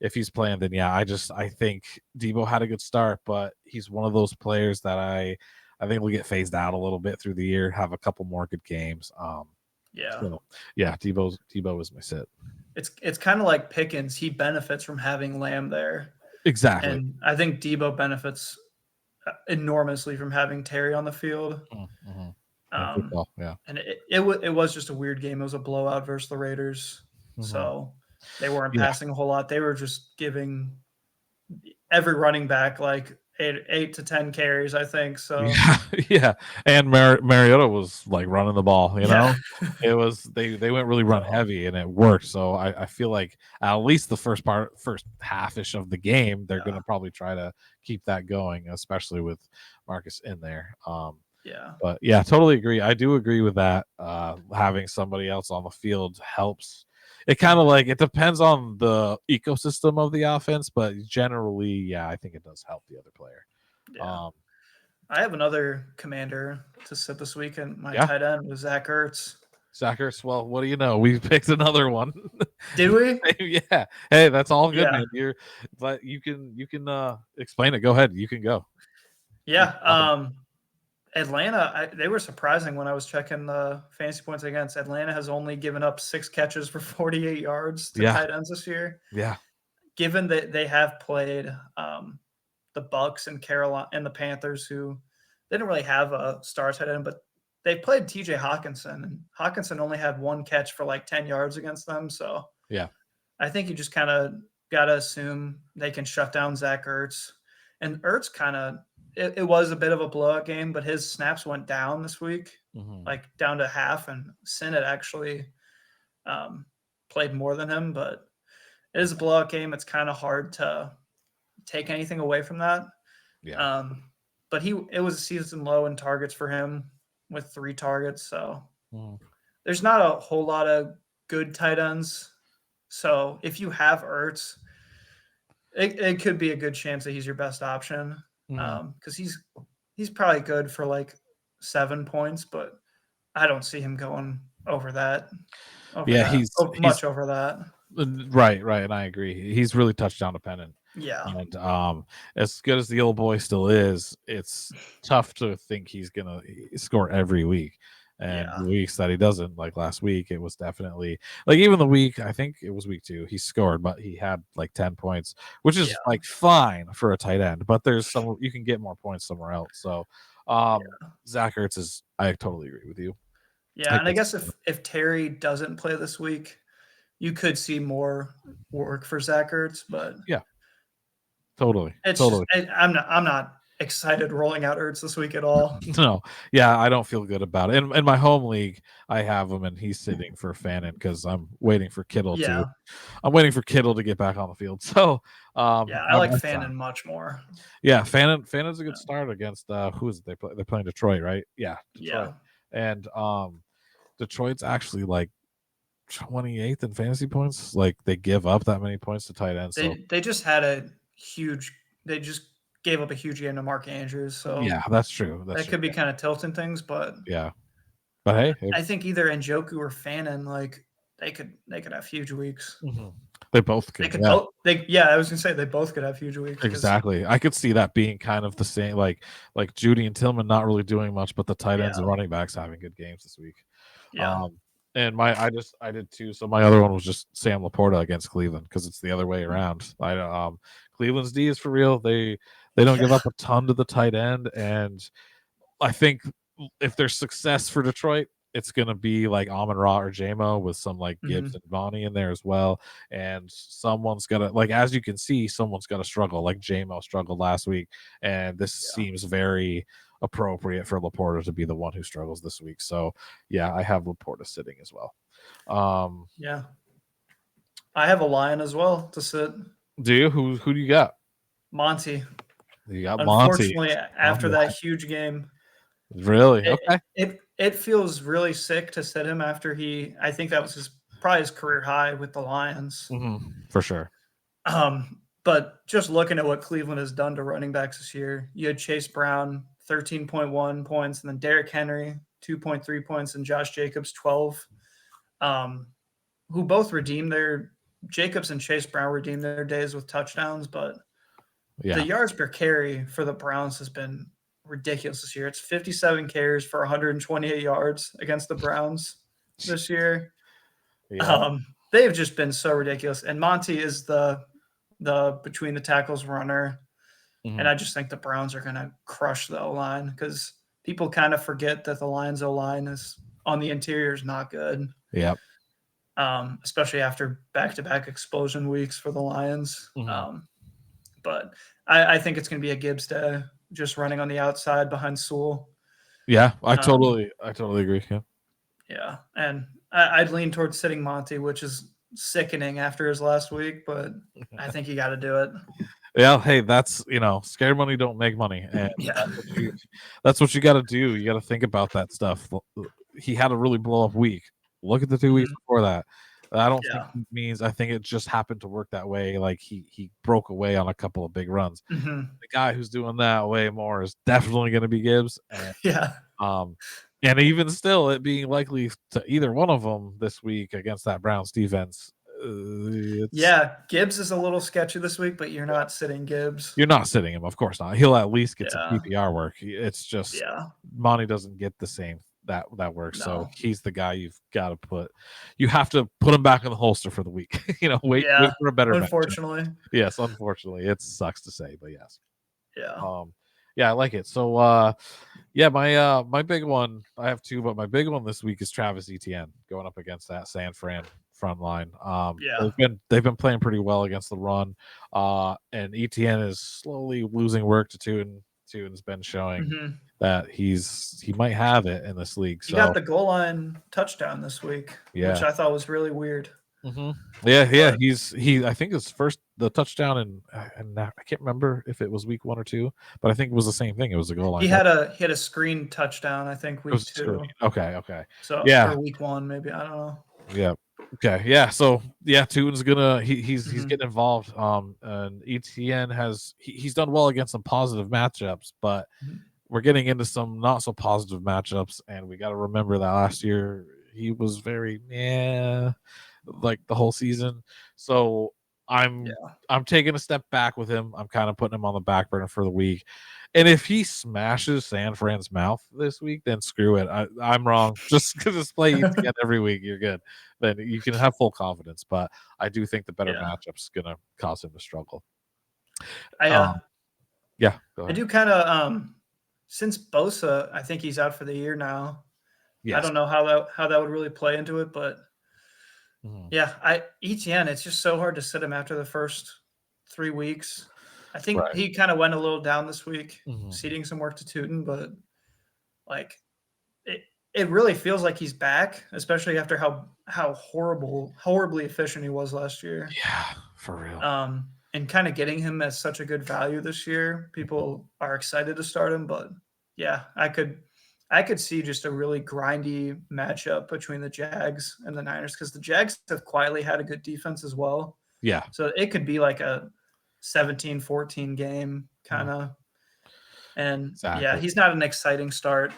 if he's playing, then I think Deebo had a good start, but he's one of those players that I think will get phased out a little bit through the year, have a couple more good games. Deebo is my sit. It's kind of like Pickens. He benefits from having Lamb there. Exactly. And I think Deebo benefits enormously from having Terry on the field. And it was just a weird game. It was a blowout versus the Raiders. So they weren't passing a whole lot. They were just giving every running back like 8 to 10 carries, I think. So and Mariota was like running the ball. It was they went really run heavy and it worked. So I feel like at least the first half-ish of the game, they're going to probably try to keep that going, especially with Marcus in there. But totally agree. I do agree with that. Having somebody else on the field helps. It kind of like it depends on the ecosystem of the offense, but generally, I think it does help the other player. I have another commander to sit this week, and my tight end was Zach Ertz. Zach Ertz. Well, what do you know? We picked another one. Did we? Yeah. Hey, that's all good, man. But you can explain it. Go ahead. You can go. Yeah. Atlanta, they were surprising when I was checking the fantasy points against. Atlanta has only given up 6 catches for 48 yards to tight ends this year. Yeah. Given that they have played the Bucks and Carolina and the Panthers, who they didn't really have a star tight end, but they played TJ Hawkinson, and Hawkinson only had 1 catch for like 10 yards against them. So I think you just kind of got to assume they can shut down Zach Ertz. And Ertz kind of, it was a bit of a blowout game, but his snaps went down this week, like down to half, and Sinnott actually played more than him, but it is a blowout game. It's kind of hard to take anything away from that. But it was a season low in targets for him with 3 targets. So there's not a whole lot of good tight ends. So if you have Ertz, it could be a good chance that he's your best option. Because he's probably good for like 7 points, but I don't see him going over that. He's much over that. Right, and I agree. He's really touchdown dependent. And as good as the old boy still is, it's tough to think he's gonna score every week. And the weeks that he doesn't, like last week, it was definitely like even the week, I think it was week 2, he scored, but he had like 10 points, which is like fine for a tight end, but there's some you can get more points somewhere else. So Zach Ertz is, I totally agree with you. And I guess if Terry doesn't play this week, you could see more work for Zach Ertz, but Totally. It's Totally. just I'm not excited rolling out Ertz this week at all. No, yeah, I don't feel good about it. In my home league, I have him, and he's sitting for Fannin because I'm waiting for Kittle to. Yeah, I'm waiting for Kittle to get back on the field. So, yeah, I like that's fine. Fannin much more. Yeah, Fannon's a good Yeah. start against who is it? They're playing Detroit, right? Yeah, Detroit. Yeah, And Detroit's actually like 28th in fantasy points. Like they give up that many points to tight ends. So they just had a huge. They just gave up a huge game to Mark Andrews, so yeah, that's true. That's that true. could be kind of tilting things. But Yeah, but hey, I think either Njoku or Fannin, like they could have huge weeks. they both They could. could Yeah, both. I was gonna say they both could have huge weeks. exactly. I could see that being kind of the same. Like Judy and Tillman not really doing much, but the tight ends and running backs having good games this week. Yeah. And I did too. So my other one was just Sam Laporta against Cleveland because it's the other way around. Cleveland's D is for real. They don't give up a ton to the tight end, and I think if there's success for Detroit, it's gonna be like Amon Ra or JMO with some like Gibbs and Bonnie in there as well. And someone's gotta, like, as you can see, someone's gotta struggle. Like JMO struggled last week, and this seems very appropriate for Laporta to be the one who struggles this week. So yeah, I have Laporta sitting as well. Yeah. I have a Lion as well to sit. Do you? Who do you got? Monty. You got Monty. Unfortunately, after that huge game, Really? Okay. It feels really sick to sit him after I think that was probably his career high with the Lions. For sure. But just looking at what Cleveland has done to running backs this year, you had Chase Brown, 13.1 points, and then Derrick Henry, 2.3 points, and Josh Jacobs, 12, who both Jacobs and Chase Brown redeemed their days with touchdowns, but the yards per carry for the Browns has been ridiculous this year. It's 57 carries for 128 yards against the Browns this year. Yeah. They've just been so ridiculous. And Monty is the between the tackles runner. And I just think the Browns are going to crush the O-line because people kind of forget that the Lions O-line is on the interior is not good. Yep. Especially after back-to-back explosion weeks for the Lions. But I think it's going to be a Gibbs day, just running on the outside behind Sewell. Yeah, I totally agree. Yeah. Yeah, and I'd lean towards sitting Monty, which is sickening after his last week, but I think you got to do it. Yeah, hey, that's scared money don't make money, and that's what you got to do. You got to think about that stuff. He had a really blow up week. Look at the 2 weeks before that. I don't think it means. I think it just happened to work that way. Like he broke away on a couple of big runs. The guy who's doing that way more is definitely going to be Gibbs. And, and even still, it being likely to either one of them this week against that Browns defense. Gibbs is a little sketchy this week, but you're not sitting Gibbs. You're not sitting him, of course not. He'll at least get some PPR work. It's just Monty doesn't get the same that works. No. So he's the guy you've got to put. You have to put him back in the holster for the week. Wait for a better. Unfortunately, yes, unfortunately, it sucks to say, but yes. Yeah. I like it. So, my big one. I have two, but my big one this week is Travis Etienne going up against that San Fran front line. They've been playing pretty well against the run. And Etienne is slowly losing work to Tune. Tune's been showing that he might have it in this league. So. He got the goal line touchdown this week, which I thought was really weird. Yeah. I think the touchdown and I can't remember if it was week 1 or 2, but I think it was the same thing. It was a goal line. He had a screen touchdown, I think week 2. Okay. So or week 1 maybe, I don't know. Yeah. Okay. Yeah. So Tune's gonna he's getting involved. And Etienne he's done well against some positive matchups, but we're getting into some not so positive matchups, and we got to remember that last year he was very like the whole season. So I'm taking a step back with him. I'm kind of putting him on the back burner for the week. And if he smashes San Fran's mouth this week, then screw it. I'm wrong. Just because it's play Etienne every week, you're good. Then you can have full confidence. But I do think the better matchup's going to cause him to struggle. Go ahead. I do kind of since Bosa, I think he's out for the year now. Yes. I don't know how that would really play into it, but Etienne, it's just so hard to sit him after the first 3 weeks. I think Right. he kind of went a little down this week, Mhm. ceding some work to Tootin, but like it really feels like he's back, especially after how horribly efficient he was last year. Yeah, for real. And kind of getting him at such a good value this year, people are excited to start him. But yeah, I could see just a really grindy matchup between the Jags and the Niners because the Jags have quietly had a good defense as well. Yeah. So it could be like a 17-14 game kind Mhm. of. And yeah, Exactly. he's not an exciting start.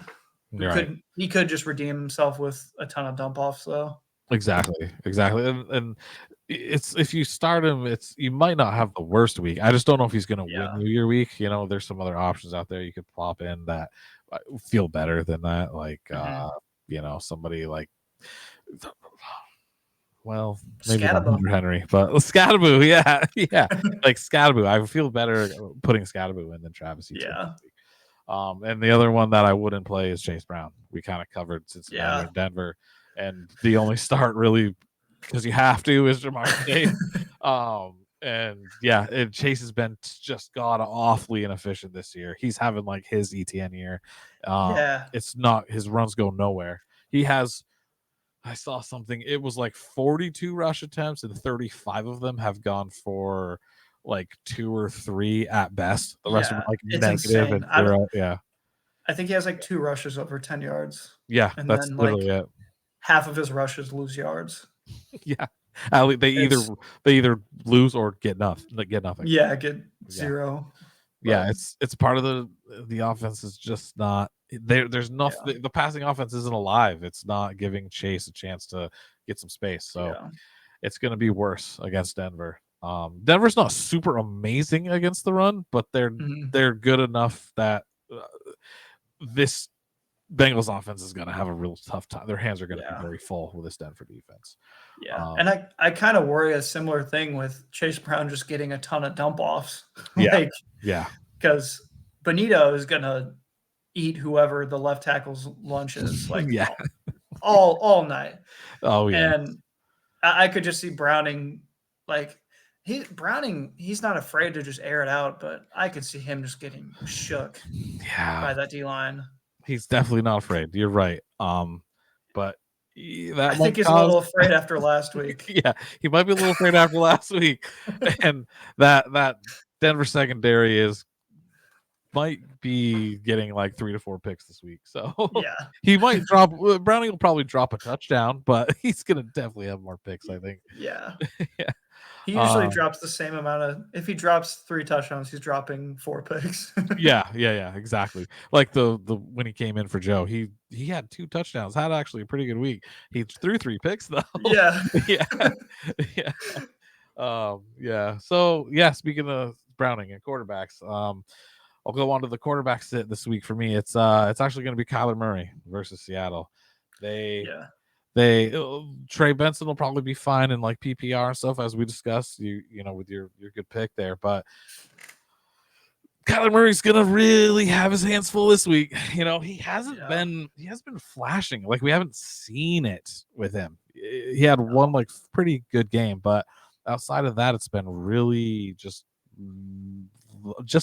Right. He could just redeem himself with a ton of dump offs though. Exactly. Exactly. And it's if you start him, it's you might not have the worst week. I just don't know if he's going to win Yeah. you your week. You know, there's some other options out there you could plop in that feel better than that. Like, Mhm. you know, somebody like, well, maybe not Skattebo. Hunter Henry, but Skattebo. Yeah. Yeah. Like Skattebo. I feel better putting Skattebo in than Travis Etienne. Yeah. And the other one that I wouldn't play is Chase Brown. We kind of covered Cincinnati Yeah. and Denver, and the only start really because you have to is Jamar Chase. And yeah, Chase has been just god awfully inefficient this year. He's having like his ETN year. Yeah. It's not his runs go nowhere. He has. I saw something. It was like 42 rush attempts, and 35 of them have gone for like 2 or 3 at best. The rest of them Yeah. like It's negative insane. and 0. Yeah. I think he has like 2 rushes over 10 yards, Yeah, and that's then like literally it. half of his rushes lose yards. Yeah, they It's either lose or get nothing. Like get nothing. yeah, get Yeah, 0. yeah. But It's part of the offense is just not there. There's yeah. nothing. The passing offense isn't alive. It's not giving Chase a chance to get some space. So Yeah. it's going to be worse against Denver. Denver's not super amazing against the run, but Mhm. they're good enough that this Bengals offense is going to have a real tough time. Their hands are going to be Yeah. very full with this Denver defense. Yeah. Um, And I kind of worry a similar thing with Chase Brown just getting a ton of dump offs. yeah, Like, yeah, because Bonito is gonna eat whoever the left tackle's lunch is, like yeah. all night. Oh yeah, And I could just see Browning, like he's not afraid to just air it out, but I could see him just getting shook yeah. by that D line. He's definitely not afraid. You're right. But I that think might he's a cause little afraid after last week. yeah, he might be a little afraid after last week. And that Denver secondary is might be getting like 3 to 4 picks this week. So Yeah. he might drop Browning will probably drop a touchdown, but he's gonna definitely have more picks, I think. Yeah. Yeah. He usually drops the same amount of if he drops 3 touchdowns, he's dropping 4 picks. Yeah, exactly. Like the when he came in for Joe, he had 2 touchdowns, had actually a pretty good week. He threw 3 picks though. Yeah. Yeah. Yeah. Yeah. So yeah, speaking of Browning and quarterbacks, I'll go on to the quarterback sit this week for me. It's actually going to be Kyler Murray versus Seattle. They Yeah. Trey Benson will probably be fine in like PPR and stuff as we discussed. You know with your good pick there, but Kyler Murray's gonna really have his hands full this week. You know he hasn't Yeah. been flashing like we haven't seen it with him. He had one like pretty good game, but outside of that, it's been really just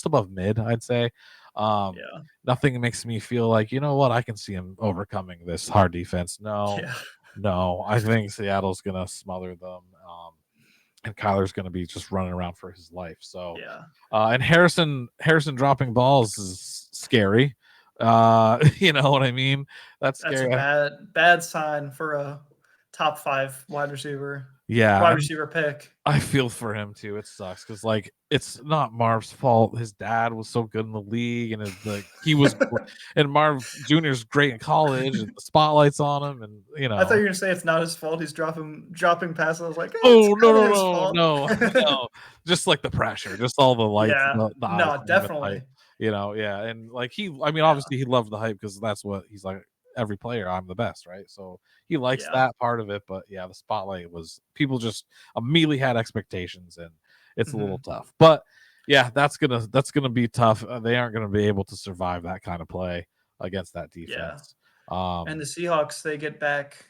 above mid, I'd say. Um, Yeah. Nothing makes me feel like, you know what, I can see him overcoming this hard defense. Yeah. No, I think Seattle's gonna smother them. And Kyler's gonna be just running around for his life. So Yeah. and Harrison dropping balls is scary. You know what I mean? That's That's a scary. bad sign for a top 5 wide Yeah, receiver pick. I feel for him too. It sucks because like it's not Marv's fault. His dad was so good in the league, and he was, and Marv Jr.'s great in college, and the spotlight's on him, and you I thought you know. were gonna say it's not his fault. He's dropping passes. I was like, it's Oh no kind of no his no fault. no no! Just like the pressure, just all the lights, Yeah. the eyes, No, and the hype, definitely. yeah, and like I mean, Yeah. obviously he loved the hype because that's what he's like. Every player, I'm the best, right? So he likes Yeah. that part of it, but yeah, the spotlight was people just immediately had expectations, and it's a little Mhm. tough. But yeah, that's gonna be tough. They aren't gonna be able to survive that kind of play against that Yeah. defense. And the Seahawks, they get back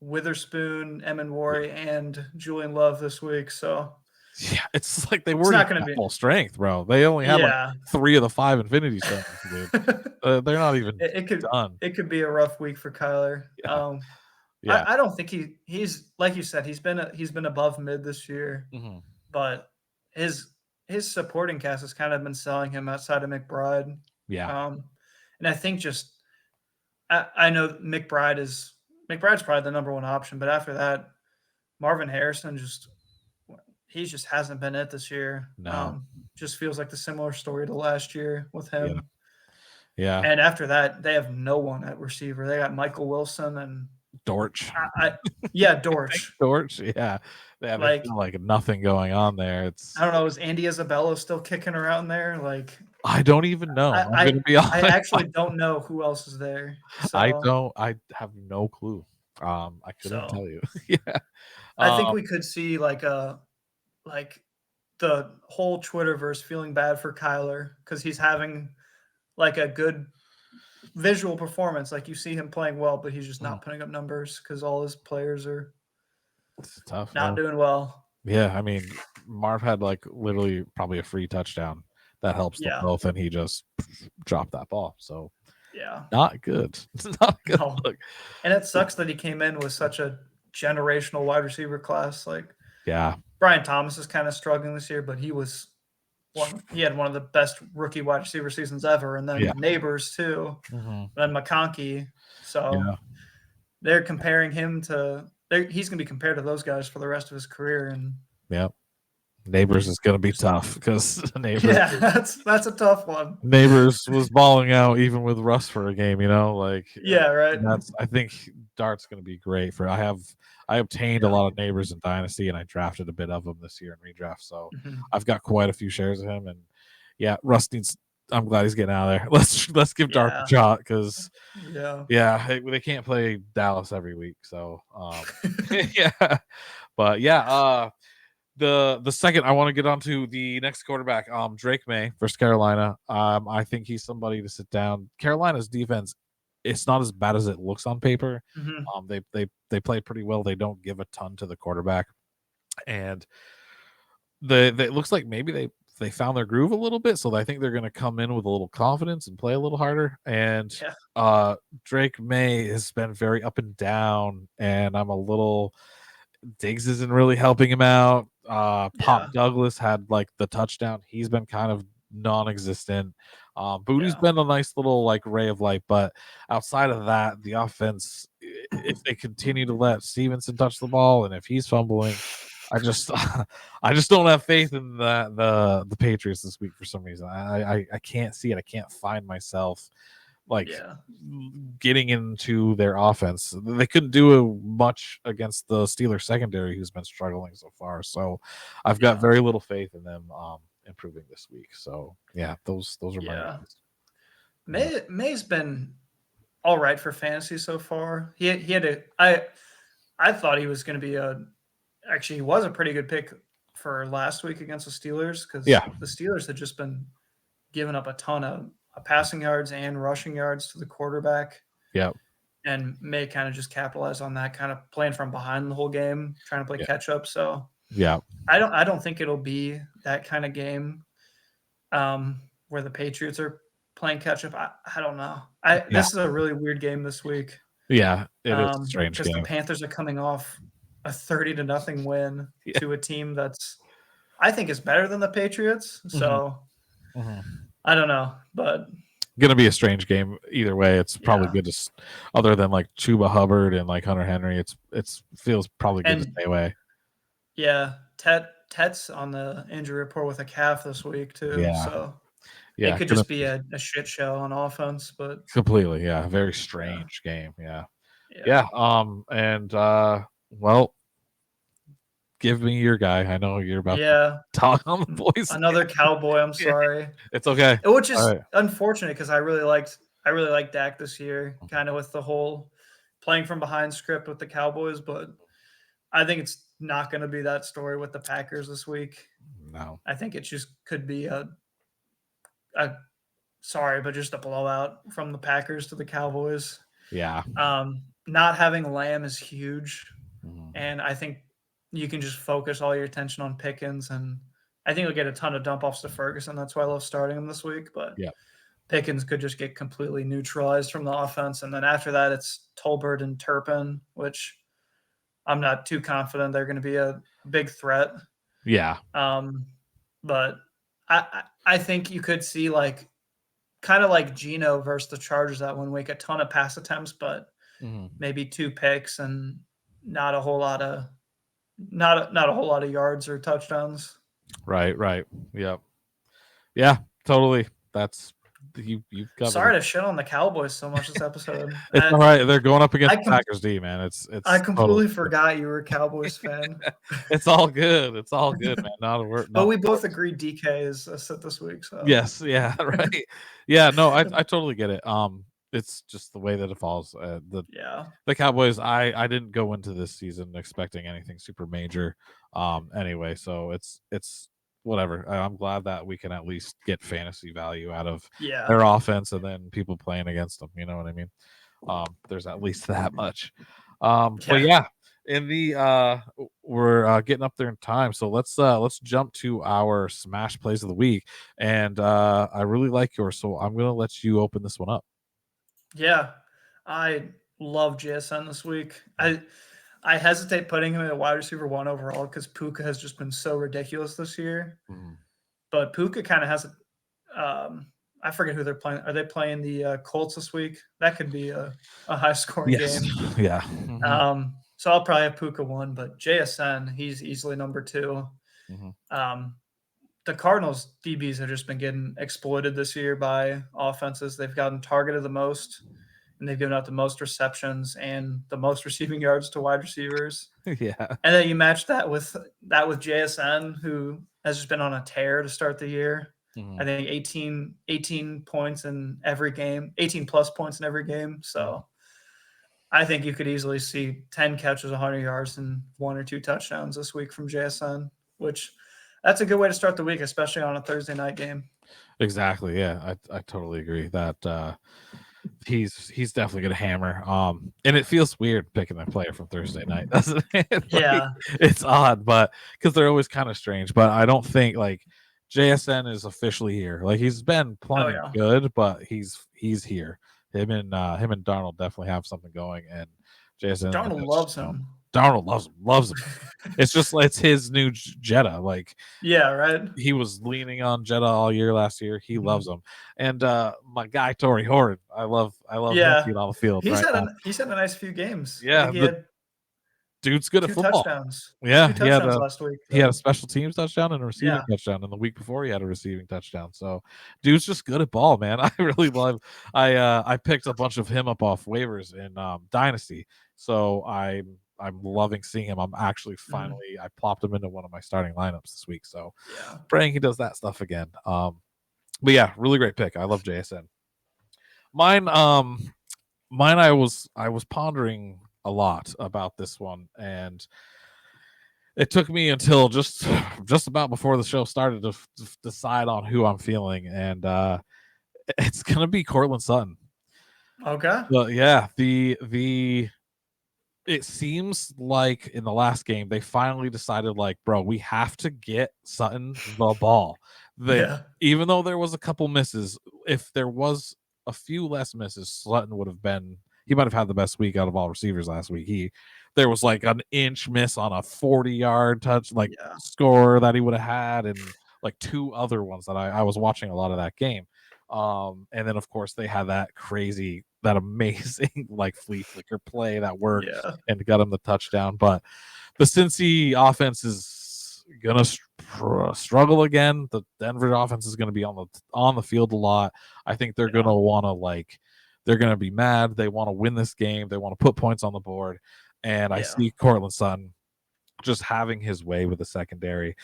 Witherspoon, Emin Wari, and Julian Love this week. So Yeah, it's like they It's weren't not even going to at be. full strength, bro. They only had like Yeah. 3 of the 5 Infinity Stones, dude. They're not even it could done. it could be a rough week for Kyler. Yeah, yeah. I don't think he's like you said, he's been above mid this year, Mhm. but his his supporting cast has kind of been selling him outside of McBride. Yeah. And I think just I know McBride's probably the number one option, but after that, Marvin Harrison he just hasn't been it this year. No. Just feels like the similar story to last year with Yeah. him. Yeah. And after that, they have no one at receiver. They got Michael Wilson and Dortch. yeah, I think Dortch. Dortch. Yeah. Yeah, there's Like, like nothing going on there. I don't know, is Andy Isabella still kicking around there? Like, I don't even know. I I'm I, gonna be I honest. actually don't know who else is there. So I have no clue. I couldn't so tell you. Yeah. I think Um, we could see like the whole Twitterverse feeling bad for Kyler because he's having like a good visual performance. Like you see him playing well, but he's just mhm. not putting up numbers because all his players are It's tough, not man. doing well. Yeah, I mean, Marv had like literally probably a free touchdown that helps them Yeah. both, and he just dropped that ball. So Yeah. not good. It's not a good No. look. And it sucks that he came in with such a generational wide receiver class. Like Yeah. Brian Thomas is kind of struggling this year, but he had one of the best rookie wide receiver seasons ever. And then Yeah. Neighbors too. Hmm. And then McConkey. So Yeah. they're comparing him to he's gonna be compared to those guys for the rest of his career. And Yeah. Neighbors is gonna be just tough because yeah, that's a tough one. Neighbors was balling out even with Russ for a game, like Yeah, right. that's I think Dart's gonna be great for I obtained a Yeah. lot of Neighbors in Dynasty and I drafted a bit of them this year in redraft. So Mhm. I've got quite a few shares of him and yeah, Russ needs I'm glad he's getting out of there. Let's give Dart a Yeah. shot because Yeah. yeah, they can't play Dallas every week. So yeah. But yeah, the second I want to get on to the next quarterback, Drake May versus Carolina. I think he's somebody to sit down. Carolina's defense, it's not as bad as it looks on paper. Mhm. They play pretty well. They don't give a ton to the quarterback, and it looks like maybe they found their groove a little bit. So I think they're going to come in with a little confidence and play a little harder. And Yeah. Drake May has been very up and down, and I'm a little Diggs isn't really helping him out. Pop Yeah. Douglas had like the touchdown. He's been kind of non-existent. Booty's Yeah. been a nice little like ray of light, but outside of that, the offense, if they continue to let Stevenson touch the ball and if he's fumbling, I just I just don't have faith in the Patriots this week for some reason. I can't see it. I can't find myself like Yeah. getting into their offense. They couldn't do much against the Steelers secondary, who's been struggling so far. So I've got Yeah. very little faith in them improving this week. So yeah, those are my Yeah. guys. May's been all right for fantasy so far. He had I thought he was going to be actually he was a pretty good pick for last week against the Steelers because Yeah, the Steelers had just been giving up a ton of passing yards and rushing yards to the quarterback, yeah, and May kind of just capitalized on that, kind of playing from behind the whole game, trying to play yeah, catch up. So yeah, I don't think it'll be that kind of game where the Patriots are playing catch up. I don't know. yeah, This is a really weird game this week yeah. It is a strange because the game. Panthers are coming off a 30-0 win Yeah. to a team that's I think is better than the Patriots. Mhm, So mhm. I don't know, but Gonna be a strange game either way. It's probably yeah. good to, other than like Chuba Hubbard and like Hunter Henry. It's feels probably good to And stay away. yeah, Tet's on the injury report with a calf this week too. Yeah, So it yeah. could Gonna just be a shit show on offense, but completely. Yeah, very yeah, strange game. Yeah. yeah. Yeah, and well, give me your guy. I know you're about to Yeah. talk on the boys. Another Cowboy, I'm Yeah, sorry. it's okay. Which All is right. unfortunate because I really liked Dak this year, kind of with the whole playing from behind script with the Cowboys, but I think it's not going to be that story with the Packers this week. No. I think it just could be a sorry, but just a blowout from the Packers to the Cowboys. Yeah. Not having Lamb is huge, Mhm. and I think you can just focus all your attention on Pickens, and I think he'll get a ton of dump offs to Ferguson. That's why I love starting him this week. But Yeah. Pickens could just get completely neutralized from the offense, and then after that, it's Tolbert and Turpin, which I'm not too confident they're going to be a big threat. Yeah. But I think you could see like kind of like Geno versus the Chargers that 1 week, a ton of pass attempts, but maybe 2 picks and not a whole lot of yards or touchdowns. Right. Yep. Yeah, totally. That's you've covered Sorry it. to shit on the Cowboys so much this episode. It's all right. They're going up against the Packers D, man. It's I completely totally forgot you were a Cowboys fan. It's all good. It's all good, man. Not a word. But we both agreed DK is a sit this week. So Yes. Yeah. Right. Yeah. No, I totally get it. It's just the way that it falls. The Cowboys. I didn't go into this season expecting anything super major. Anyway, so it's whatever. I'm glad that we can at least get fantasy value out of their offense and then people playing against them. You know what I mean? There's at least that much. But yeah, in the we're getting up there in time, so let's jump to our smash plays of the week. And I really like yours, so I'm gonna let you open this one up. Yeah, I love JSN this week. I hesitate putting him at wide receiver 1 overall because Puka has just been so ridiculous this year. But Puka kind of has I forget who they're playing. Are they playing the Colts this week? That could be a high scoring game. Yeah. So I'll probably have Puka 1, but JSN, he's easily number 2. The Cardinals DBs have just been getting exploited this year by offenses. They've gotten targeted the most, and they've given out the most receptions and the most receiving yards to wide receivers. Yeah. And then you match that with JSN, who has just been on a tear to start the year. I think 18 points in every game, 18 plus points in every game. So I think you could easily see 10 catches, 100 yards, and 1 or 2 touchdowns this week from JSN, which that's a good way to start the week, especially on a Thursday night game. Exactly. Yeah, I totally agree that he's definitely gonna hammer. And it feels weird picking that player from Thursday night, doesn't it? It's odd, but because they're always kind of strange. But I don't think like JSN is officially here. Like he's been plenty good, but he's here. Him and Darnold definitely have something going, and JSN Darnold loves him. Darnold loves him. It's his new Jetta. Like right. He was leaning on Jetta all year last year. He loves him, and my guy Torrey Horton. I love him being on the field. He's had a nice few games. Yeah, dude's good at football. Touchdowns. Yeah, 2 touchdowns last week. He had a special teams touchdown and a receiving touchdown, and the week before he had a receiving touchdown. So, dude's just good at ball, man. I really love. I picked a bunch of him up off waivers in Dynasty, so I'm loving seeing him. I'm actually finally I plopped him into one of my starting lineups this week, so praying he does that stuff again. But yeah, really great pick. I love JSN. Mine. I was pondering a lot about this one, and it took me until just about before the show started to decide on who I'm feeling, and it's gonna be Courtland Sutton. Okay. But yeah, it seems like in the last game they finally decided, like, bro, we have to get Sutton the ball. Even though there was a couple misses, if there was a few less misses, Sutton would have been. He might have had the best week out of all receivers last week. There was like an inch miss on a 40-yard touch, score that he would have had, and like 2 other ones that I was watching a lot of that game. And then of course they had that amazing like flea flicker play that worked and got him the touchdown. But the Cincy offense is gonna struggle again. The Denver offense is gonna be on the field a lot. I think they're gonna want to they're going to be mad. They want to win this game. They want to put points on the board. And I see Courtland Sutton just having his way with the secondary.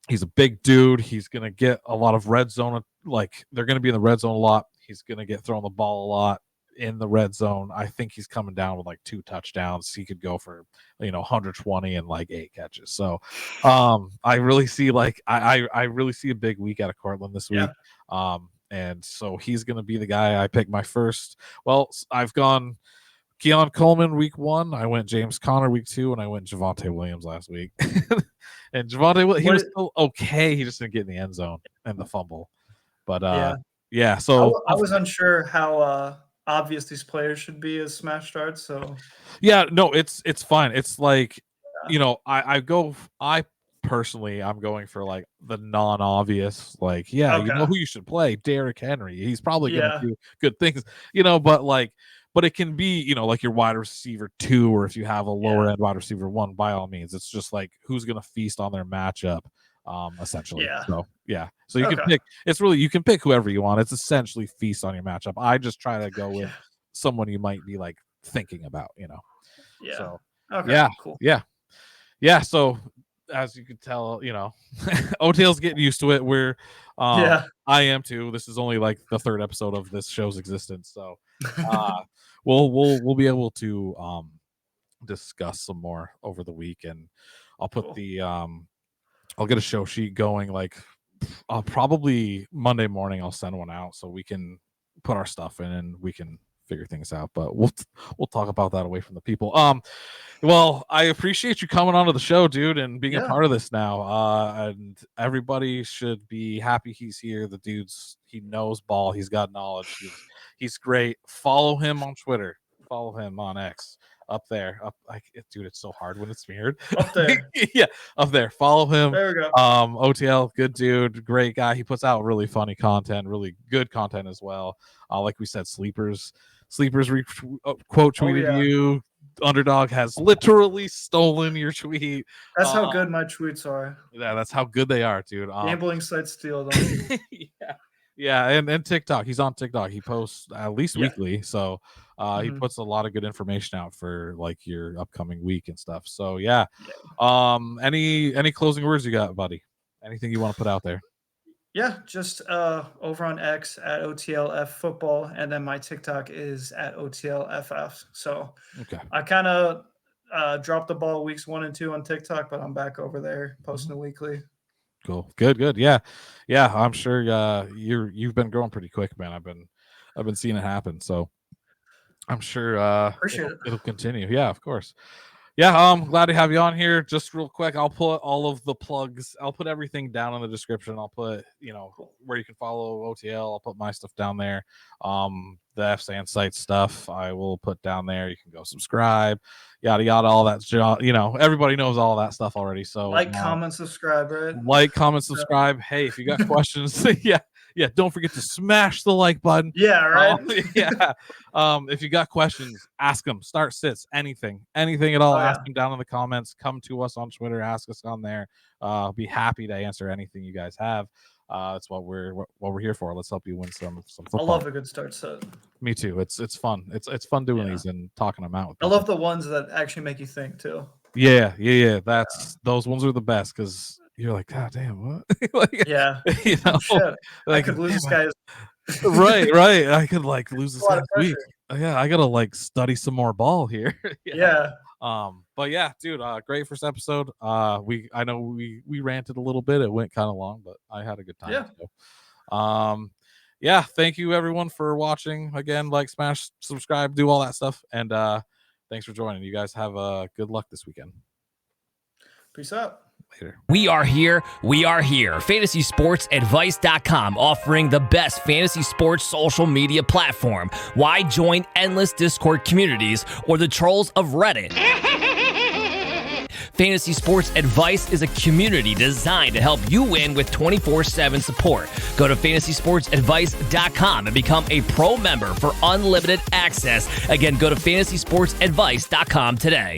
He's a big dude. He's going to get a lot of red zone. Like, they're going to be in the red zone a lot. He's going to get thrown the ball a lot in the red zone. I think he's coming down with like 2 touchdowns. He could go for 120 and like 8 catches. So I really see I really see a big week out of Courtland this week. And so he's going to be the guy I pick my first. Well, I've gone Keon Coleman week 1. I went James Conner week 2, and I went Javonte Williams last week. And Javonte, he was still okay. He just didn't get in the end zone and the fumble. But yeah. So I was unsure how obvious these players should be as smash starts. So yeah, no, it's fine. It's like I personally, I'm going for like the non-obvious, like, you know who you should play, Derrick Henry. He's probably going to do good things, but it can be, like your wide receiver 2, or if you have a lower end wide receiver 1, by all means, it's just like who's going to feast on their matchup, essentially. So you can pick. It's really, you can pick whoever you want. It's essentially feast on your matchup. I just try to go with someone you might be like thinking about, So cool. Yeah. So as you can tell, OTL's getting used to it. We're I am too. This is only like the 3rd episode of this show's existence, so we'll be able to discuss some more over the week, and I'll put I'll get a show sheet going, like probably Monday morning. I'll send one out so we can put our stuff in and we can figure things out, but we'll talk about that away from the people. Well, I appreciate you coming onto the show, dude, and being a part of this now. And everybody should be happy he's here. The he knows ball. He's got knowledge. He's great. Follow him on Twitter. Follow him on X. Up there. Dude, it's so hard when it's mirrored. Up there. Up there. Follow him. There we go. OTL, good dude, great guy. He puts out really funny content, really good content as well. Like we said, Sleepers quote tweeted you. Underdog has literally stolen your tweet. That's how good my tweets are. Yeah, that's how good they are, dude. Gambling sites steal them. Yeah, and TikTok. He's on TikTok. He posts at least weekly, so he puts a lot of good information out for like your upcoming week and stuff. So any closing words you got, buddy? Anything you want to put out there? Yeah, just over on X at OTLF football, and then my TikTok is at OTLFF. So I kind of dropped the ball weeks 1 and 2 on TikTok, but I'm back over there posting a weekly. Cool, good. Yeah. I'm sure you've been growing pretty quick, man. I've been seeing it happen, so I'm sure it'll continue. Yeah, of course. Yeah, I'm glad to have you on here. Just real quick, I'll put all of the plugs. I'll put everything down in the description. I'll put, where you can follow OTL. I'll put my stuff down there. The FC Insights stuff I will put down there. You can go subscribe, yada yada, all that. Everybody knows all that stuff already. So comment, subscribe, right? Like, comment, subscribe. Hey, if you got questions, don't forget to smash the like button. Yeah, right. If you got questions, ask them. Start sits, anything at all. Ask them down in the comments. Come to us on Twitter. Ask us on there. I'll be happy to answer anything you guys have. That's what we're here for. Let's help you win some football. I love a good start set. Me too. It's fun. It's fun doing these and talking them out. I love the ones that actually make you think too. Yeah. Those ones are the best because you're like, God damn, what? Shit. I could lose this guy's right. I could like lose this last week. Yeah, I gotta like study some more ball here. But yeah, dude, great first episode. I know we ranted a little bit. It went kind of long, but I had a good time. So. Thank you everyone for watching. Again, like, smash, subscribe, do all that stuff, and thanks for joining. You guys have good luck this weekend. Peace out. Later. We are here. FantasySportsAdvice.com, offering the best fantasy sports social media platform. Why join endless Discord communities or the trolls of Reddit? Fantasy Sports Advice is a community designed to help you win with 24/7 support. Go to FantasySportsAdvice.com and become a pro member for unlimited access. Again, go to FantasySportsAdvice.com today.